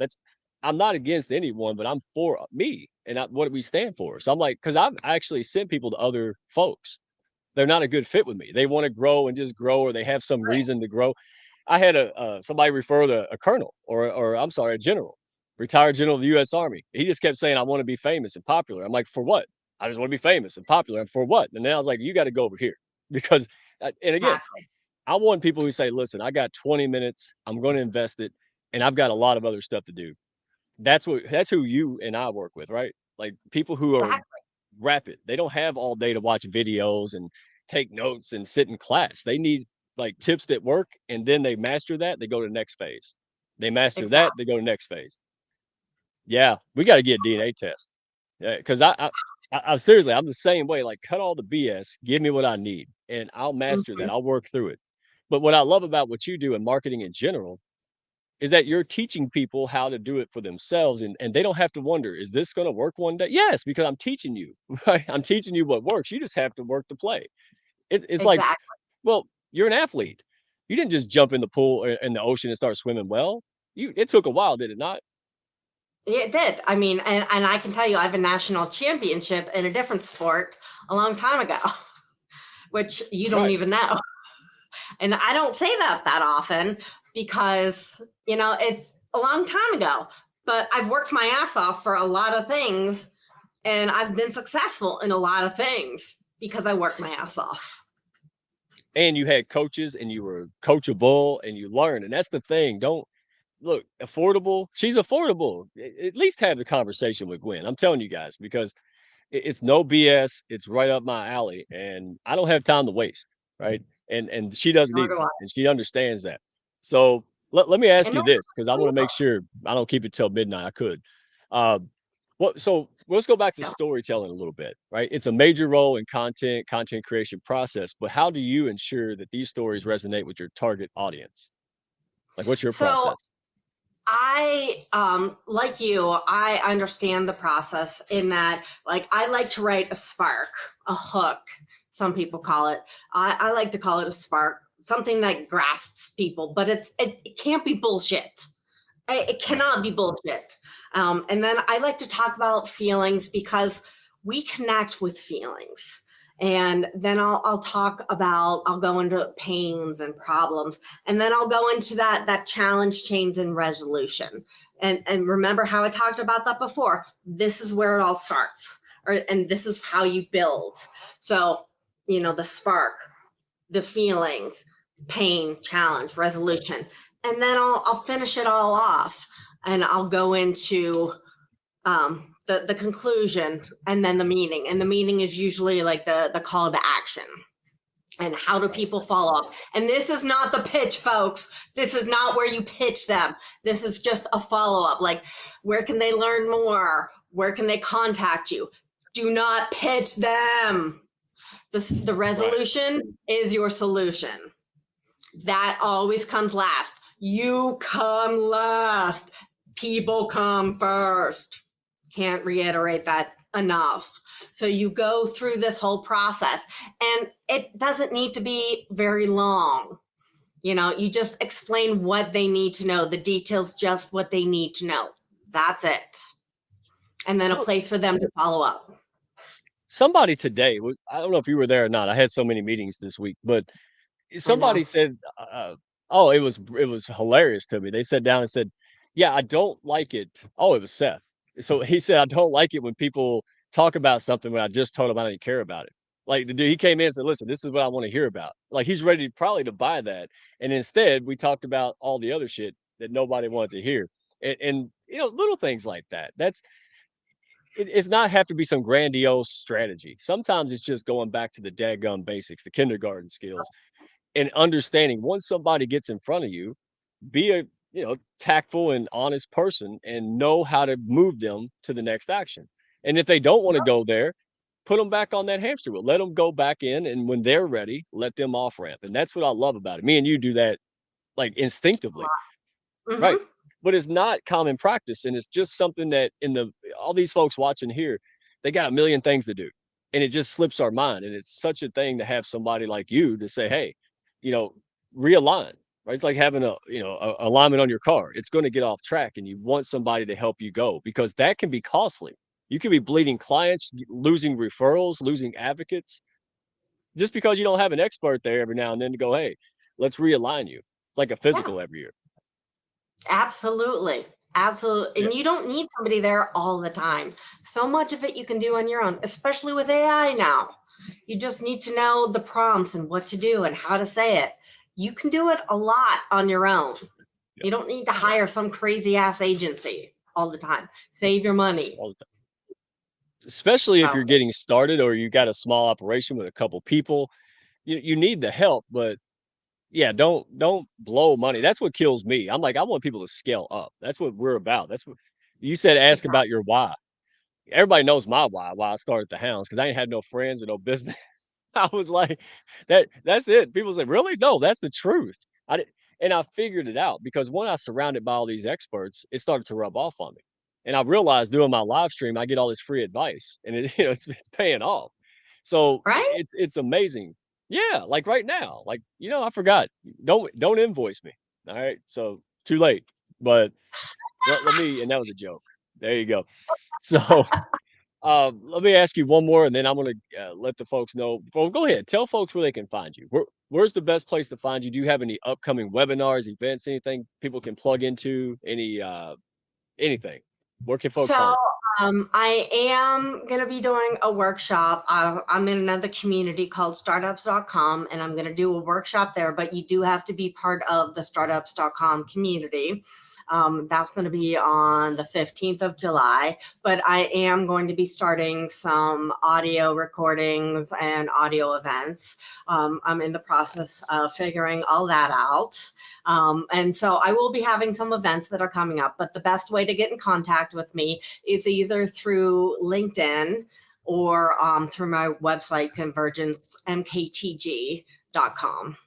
I'm not against anyone, but I'm for me and what we stand for. So I'm like, because I've actually sent people to other folks. They're not a good fit with me. They want to grow and just grow, or they have some reason to grow. I had somebody refer to a colonel, or I'm sorry, a general, retired general of the U.S. Army. He just kept saying, "I want to be famous and popular." I'm like, "For what?" "I just want to be famous and popular." "And for what?" And then I was like, "You got to go over here," because, and again, I want people who say, "Listen, I got 20 minutes. I'm going to invest it, and I've got a lot of other stuff to do." That's who you and I work with, right? Like people who are rapid. They don't have all day to watch videos and take notes and sit in class. They need like tips that work, and then they master that, they go to the next phase. They master that, they go to the next phase. Yeah, we got to get a DNA test. Yeah, because I'm seriously, I'm the same way. Like, cut all the BS, give me what I need, and I'll master that. I'll work through it. But what I love about what you do in marketing in general is that you're teaching people how to do it for themselves, and they don't have to wonder, is this going to work one day? Yes, because I'm teaching you, right? I'm teaching you what works. You just have to work to play. It's like, well, you're an athlete. You didn't just jump in the pool or in the ocean and start swimming well. It took a while, did it not? Yeah, it did. I mean, and I can tell you, I have a national championship in a different sport a long time ago, which you don't even know. And I don't say that often because, it's a long time ago, but I've worked my ass off for a lot of things, and I've been successful in a lot of things because I worked my ass off. And you had coaches and you were coachable and you learned. And that's the thing. Don't look affordable. She's affordable. At least have the conversation with Gwen. I'm telling you guys, because it's no BS. It's right up my alley, and I don't have time to waste. Right. And she doesn't Nor either. do I. And she understands that. So let me ask And you no this, because I want to make sure I don't keep it till midnight. I could. Uh, so let's go back to storytelling a little bit, right? It's a major role in content creation process, but how do you ensure that these stories resonate with your target audience? Like, what's your So process? I like you, I understand the process in that, like, I like to write a spark, a hook, some people call it. I like to call it a spark, something that grasps people, but it can't be bullshit. It cannot be bullshit. And then I like to talk about feelings because we connect with feelings. And then I'll go into pains and problems. And then I'll go into that challenge, change, and resolution. And remember how I talked about that before. This is where it all starts. And this is how you build. So, the spark, the feelings, pain, challenge, resolution. And then I'll finish it all off, and I'll go into the conclusion and then the meaning. And the meaning is usually like the call to action. And how do people follow up? And this is not the pitch, folks. This is not where you pitch them. This is just a follow-up. Like, where can they learn more? Where can they contact you? Do not pitch them. The resolution is your solution. That always comes last. You come last. People come first. Can't reiterate that enough. So you go through this whole process, and it doesn't need to be very long. You just explain what they need to know, the details, just what they need to know. That's it. And then a place for them to follow up. Somebody today, I don't know if you were there or not. I had so many meetings this week, but somebody said, oh, it was hilarious to me. They sat down and said, yeah, I don't like it. Oh, it was Seth. So he said, I don't like it when people talk about something when I just told him I didn't care about it. Like, the dude, he came in and said, listen, this is what I want to hear about. Like, he's ready probably to buy that. And instead we talked about all the other shit that nobody wanted to hear. And little things like that. It's not have to be some grandiose strategy. Sometimes it's just going back to the daggum basics, the kindergarten skills, and understanding once somebody gets in front of you, be a tactful and honest person and know how to move them to the next action. And if they don't want to go there, put them back on that hamster wheel. Let them go back in, and when they're ready, let them off ramp. And that's what I love about it. Me and you do that like instinctively. Right. But it's not common practice. And it's just something that all these folks watching here, they got a million things to do. And it just slips our mind. And it's such a thing to have somebody like you to say, hey, realign. Right. It's like having a alignment on your car. It's going to get off track, and you want somebody to help you go, because that can be costly. You could be bleeding clients, losing referrals, losing advocates, just because you don't have an expert there every now and then to go, hey, let's realign you. It's like a physical every year. Absolutely. Absolutely. And you don't need somebody there all the time. So much of it you can do on your own, especially with AI now. You just need to know the prompts and what to do and how to say it. You can do it a lot on your own. You don't need to hire some crazy ass agency all the time. Save your money. All the time. Especially if you're getting started or you got a small operation with a couple people, you need the help, but yeah, don't blow money. That's what kills me. I'm like, I want people to scale up. That's what we're about. That's what you said. Ask about your why. Everybody knows my why I started the Hounds, because I ain't had no friends or no business. I was like, that's it. People say, really? No, that's the truth. And I figured it out, because when I surrounded by all these experts, it started to rub off on me. And I realized doing my live stream, I get all this free advice, and it's paying off. So it's amazing. Yeah, like right now, like, I forgot. Don't invoice me. All right. So too late. But let me, and that was a joke. There you go. So let me ask you one more, and then I'm gonna let the folks know. Well, go ahead. Tell folks where they can find you. Where's the best place to find you? Do you have any upcoming webinars, events, anything people can plug into? Anything? Where can folks find you? I am going to be doing a workshop. I'm in another community called startups.com, and I'm going to do a workshop there, but you do have to be part of the startups.com community. That's going to be on the 15th of July, but I am going to be starting some audio recordings and audio events. I'm in the process of figuring all that out. And so I will be having some events that are coming up, but the best way to get in contact with me is either through LinkedIn or through my website, convergencemktg.com.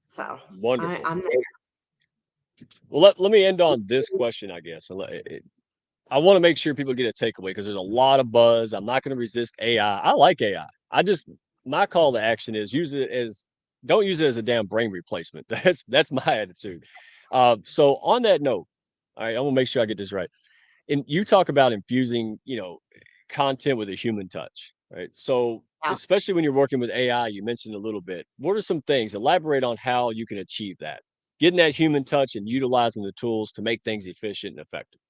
So wonderful. I'm there. Well, let me end on this question, I guess. I want to make sure people get a takeaway because there's a lot of buzz. I'm not going to resist AI. I like AI. I just my call to action is don't use it as a damn brain replacement. That's my attitude. So on that note, all right, I'm gonna make sure I get this right. And you talk about infusing, content with a human touch, right? So Yeah. especially when you're working with AI, you mentioned a little bit. What are some things? Elaborate on how you can achieve that. Getting that human touch and utilizing the tools to make things efficient and effective.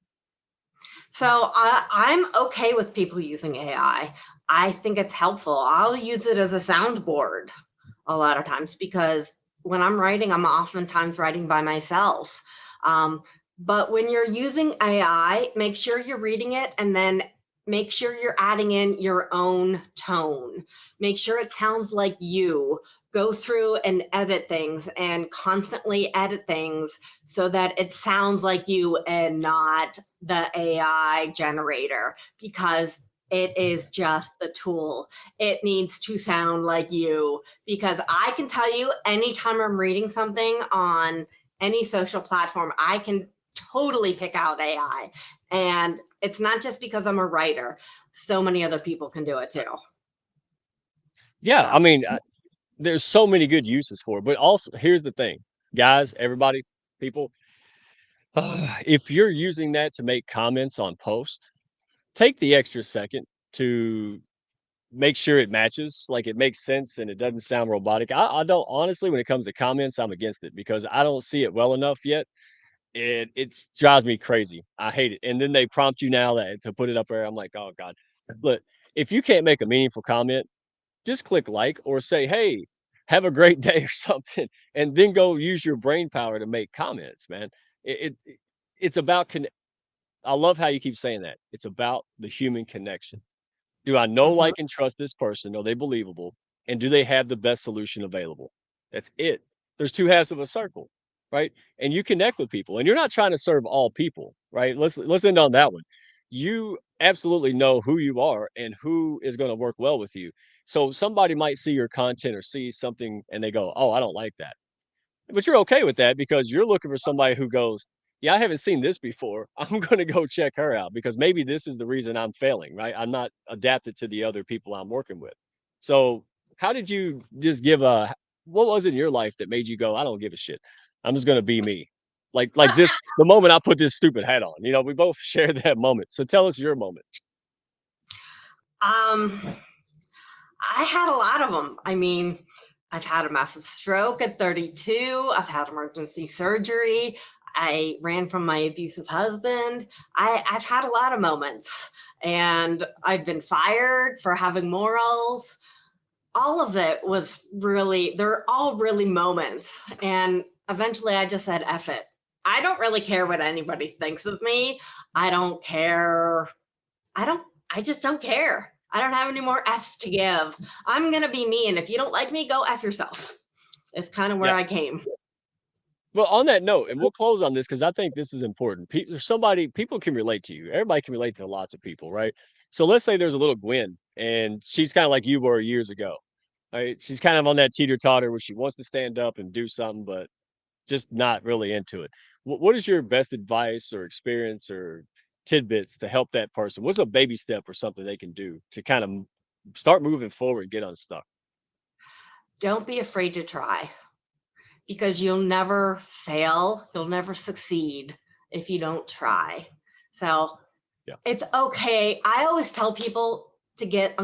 So I'm okay with people using AI. I think it's helpful. I'll use it as a soundboard a lot of times because when I'm writing, I'm oftentimes writing by myself. But when you're using AI, make sure you're reading it and then make sure you're adding in your own tone. Make sure it sounds like you. Go through and edit things and constantly edit things so that it sounds like you and not the AI generator because it is just the tool. It needs to sound like you because I can tell you anytime I'm reading something on any social platform, I can totally pick out AI. And it's not just because I'm a writer. So many other people can do it too. Yeah, I mean, there's so many good uses for it, but also here's the thing, guys, everybody, people, if you're using that to make comments on post, take the extra second to make sure it matches, like it makes sense and it doesn't sound robotic. I don't honestly, when it comes to comments, I'm against it because I don't see it well enough yet. It drives me crazy. I hate it. And then they prompt you now that to put it up there. I'm like, oh God. Look, if you can't make a meaningful comment, just click like or say, hey, have a great day or something, and then go use your brain power to make comments, man. It's about I love how you keep saying that. It's about the human connection. Do I know, Mhm. like, and trust this person? Are they believable? And do they have the best solution available? That's it. There's two halves of a circle, right? And you connect with people, and you're not trying to serve all people, right? Let's end on that one. You absolutely know who you are and who is going to work well with you. So somebody might see your content or see something and they go, "Oh, I don't like that." But you're okay with that because you're looking for somebody who goes, "Yeah, I haven't seen this before. I'm gonna go check her out because maybe this is the reason I'm failing, right? I'm not adapted to the other people I'm working with." So, how did you just give a what was it in your life that made you go, "I don't give a shit. I'm just gonna be me." Like this the moment I put this stupid hat on. We both shared that moment. So tell us your moment. Um, I had a lot of them. I mean, I've had a massive stroke at 32. I've had emergency surgery. I ran from my abusive husband. I've had a lot of moments, and I've been fired for having morals. All of it was really, they're all really moments. And eventually I just said, F it. I don't really care what anybody thinks of me. I don't care. I just don't care. I don't have any more F's to give. I'm going to be me. And if you don't like me, go F yourself. It's kind of where Yeah. I came. Well, on that note, and we'll close on this because I think this is important. People can relate to you. Everybody can relate to lots of people, right? So let's say there's a little Gwen, and she's kind of like you were years ago. Right? She's kind of on that teeter totter where she wants to stand up and do something, but just not really into it. What is your best advice or experience or tidbits to help that person? What's a baby step or something they can do to kind of start moving forward and get unstuck? Don't be afraid to try because you'll never fail. You'll never succeed if you don't try. So Yeah. it's okay. I always tell people to get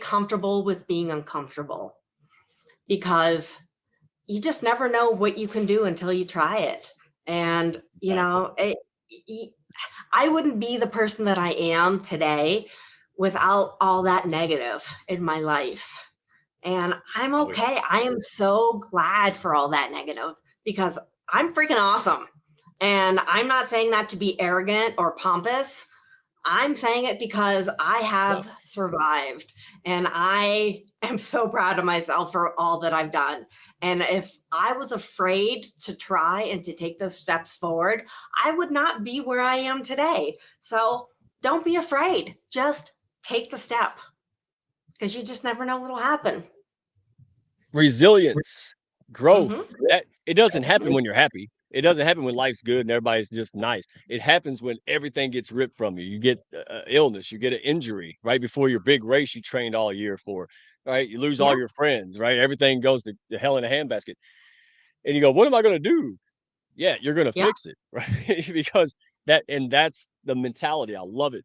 comfortable with being uncomfortable because you just never know what you can do until you try it. And I wouldn't be the person that I am today without all that negative in my life. And I'm Oh, yeah. okay. I am so glad for all that negative because I'm freaking awesome. And I'm not saying that to be arrogant or pompous. I'm saying it because I have survived and I am so proud of myself for all that I've done. And if I was afraid to try and to take those steps forward, I would not be where I am today. So don't be afraid. Just take the step because you just never know what'll happen. Resilience, growth. Mhm. That it doesn't happen when you're happy. It doesn't happen when life's good and everybody's just nice. It happens when everything gets ripped from you. You get illness, you get an injury right before your big race you trained all year for, right? You lose Yeah. all your friends, right? Everything goes to hell in a handbasket. And you go, what am I going to do? Yeah, you're going to Yeah. fix it, right? Because that's the mentality. I love it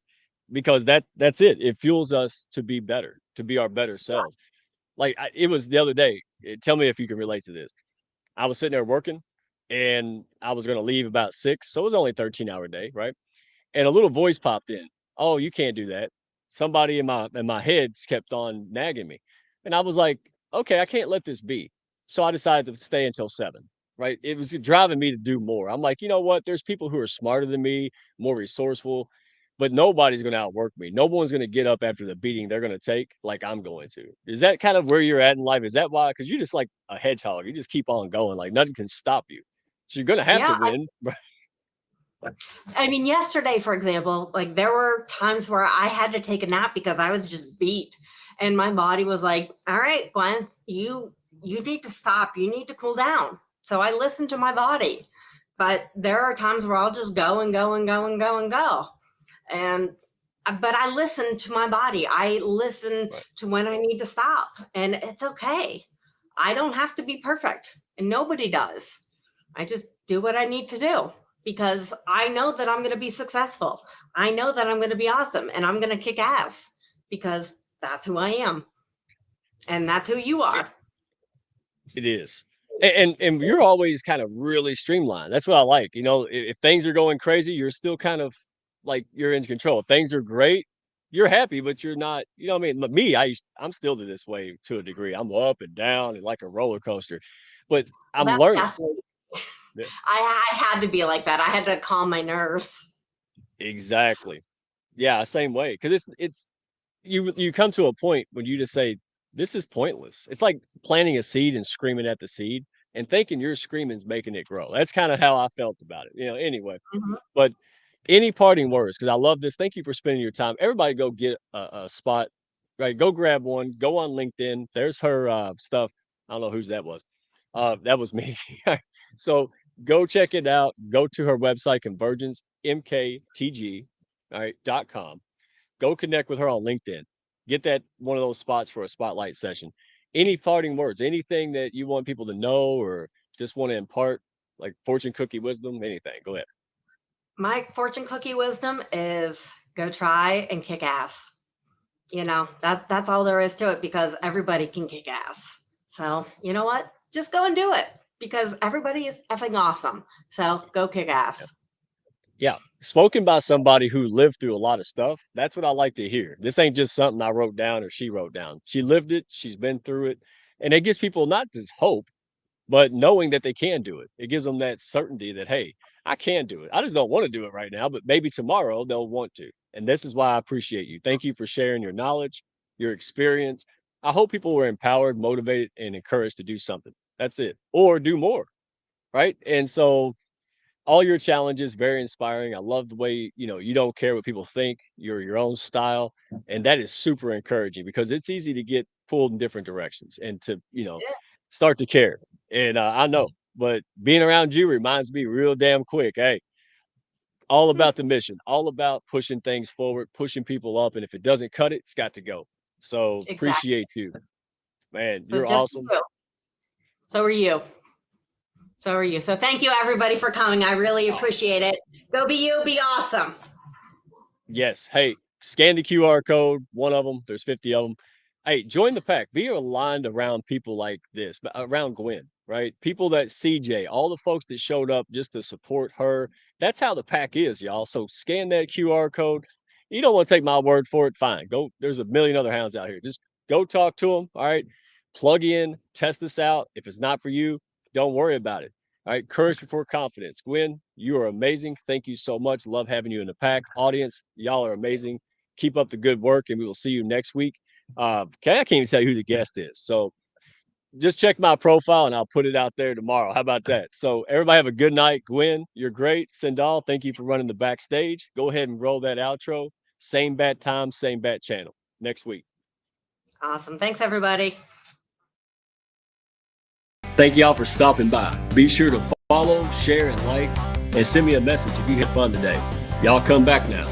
because that's it. It fuels us to be better, to be our better selves. Like it was the other day. Tell me if you can relate to this. I was sitting there working and I was going to leave about 6. So it was only a 13-hour day, right? And a little voice popped in. Oh, you can't do that. Somebody in my head kept on nagging me. And I was like, okay, I can't let this be. So I decided to stay until 7. Right. It was driving me to do more. I'm like, you know what? There's people who are smarter than me, more resourceful, but nobody's going to outwork me. No one's going to get up after the beating they're going to take like I'm going to. Is that kind of where you're at in life? Is that why? Because you're just like a hedgehog. You just keep on going. Like nothing can stop you. So you're going to have to Yeah. win. I mean, yesterday, for example, like there were times where I had to take a nap because I was just beat. And my body was like, all right, Gwen, you need to stop. You need to cool down. So I listened to my body. But there are times where I'll just go and go and go and go and go. But I listen to my body. I listen to when I need to stop. And it's okay. I don't have to be perfect. And nobody does. I just do what I need to do because I know that I'm going to be successful. I know that I'm going to be awesome and I'm going to kick ass because that's who I am. And that's who you are. It is. And you're always kind of really streamlined. That's what I like. You know, if things are going crazy, you're still kind of like you're in control. If things are great, you're happy, but you're not, you know what I mean? But me, I'm still to this way to a degree. I'm up and down and like a roller coaster. But Well, I'm that's learning. definitely, Yeah, I had to be like that. I had to calm my nerves. exactly. Yeah, same way. Because it's you come to a point when you just say, this is pointless. It's like planting a seed and screaming at the seed and thinking your screaming is making it grow. That's kind of how I felt about it. You know, anyway. Mhm. But any parting words? Because I love this. Thank you for spending your time. Everybody go get a spot, right? Go grab one. Go on LinkedIn. There's her stuff. I don't know whose that was. That was me. So go check it out. Go to her website, Convergence, MKTG, all right, .com. Go connect with her on LinkedIn. Get that one of those spots for a spotlight session. Any parting words, anything that you want people to know or just want to impart, like fortune cookie wisdom, anything. Go ahead. My fortune cookie wisdom is go try and kick ass. You know, that's all there is to it because everybody can kick ass. So, you know what? Just go and do it because everybody is effing awesome. So, go kick ass. Yeah. Spoken by somebody who lived through a lot of stuff. That's what I like to hear. This ain't just something I wrote down or she wrote down. She lived it. She's been through it. And it gives people not just hope, but knowing that they can do it. It gives them that certainty that, hey, I can do it. I just don't want to do it right now, but maybe tomorrow they'll want to. And this is why I appreciate you. Thank you for sharing your knowledge, your experience. I hope people were empowered, motivated, and encouraged to do something. That's it. Or do more. Right. And so all your challenges very inspiring. I love the way, you don't care what people think. You're your own style, and that is super encouraging because it's easy to get pulled in different directions and to, start to care. And I know, but being around you reminds me real damn quick. Hey, all about the mission, all about pushing things forward, pushing people up, and if it doesn't cut it, it's got to go. So Exactly. appreciate you, man. So You're just be awesome. you. So are you. So are you. So thank you everybody for coming. I really appreciate it. Go be you, be awesome. Yes. Hey, scan the QR code. One of them. There's 50 of them. Hey, join the pack. Be aligned around people like this, around Gwen, right? People that CJ, all the folks that showed up just to support her. That's how the pack is, y'all. So scan that QR code. You don't want to take my word for it. Fine. Go. There's a million other hounds out here. Just go talk to them. All right. Plug in, test this out. If it's not for you, don't worry about it. All right, courage before confidence. Gwen, you are amazing. Thank you so much. Love having you in the pack. Audience, y'all are amazing. Keep up the good work, and we will see you next week. Okay, I can't even tell you who the guest is. So just check my profile, and I'll put it out there tomorrow. How about that? So everybody have a good night. Gwen, you're great. Sindal, thank you for running the backstage. Go ahead and roll that outro. Same bat time, same bat channel. Next week. Awesome. Thanks everybody. Thank y'all for stopping by. Be sure to Follow, share, and like, and send me a message if you had fun today. Y'all come back now.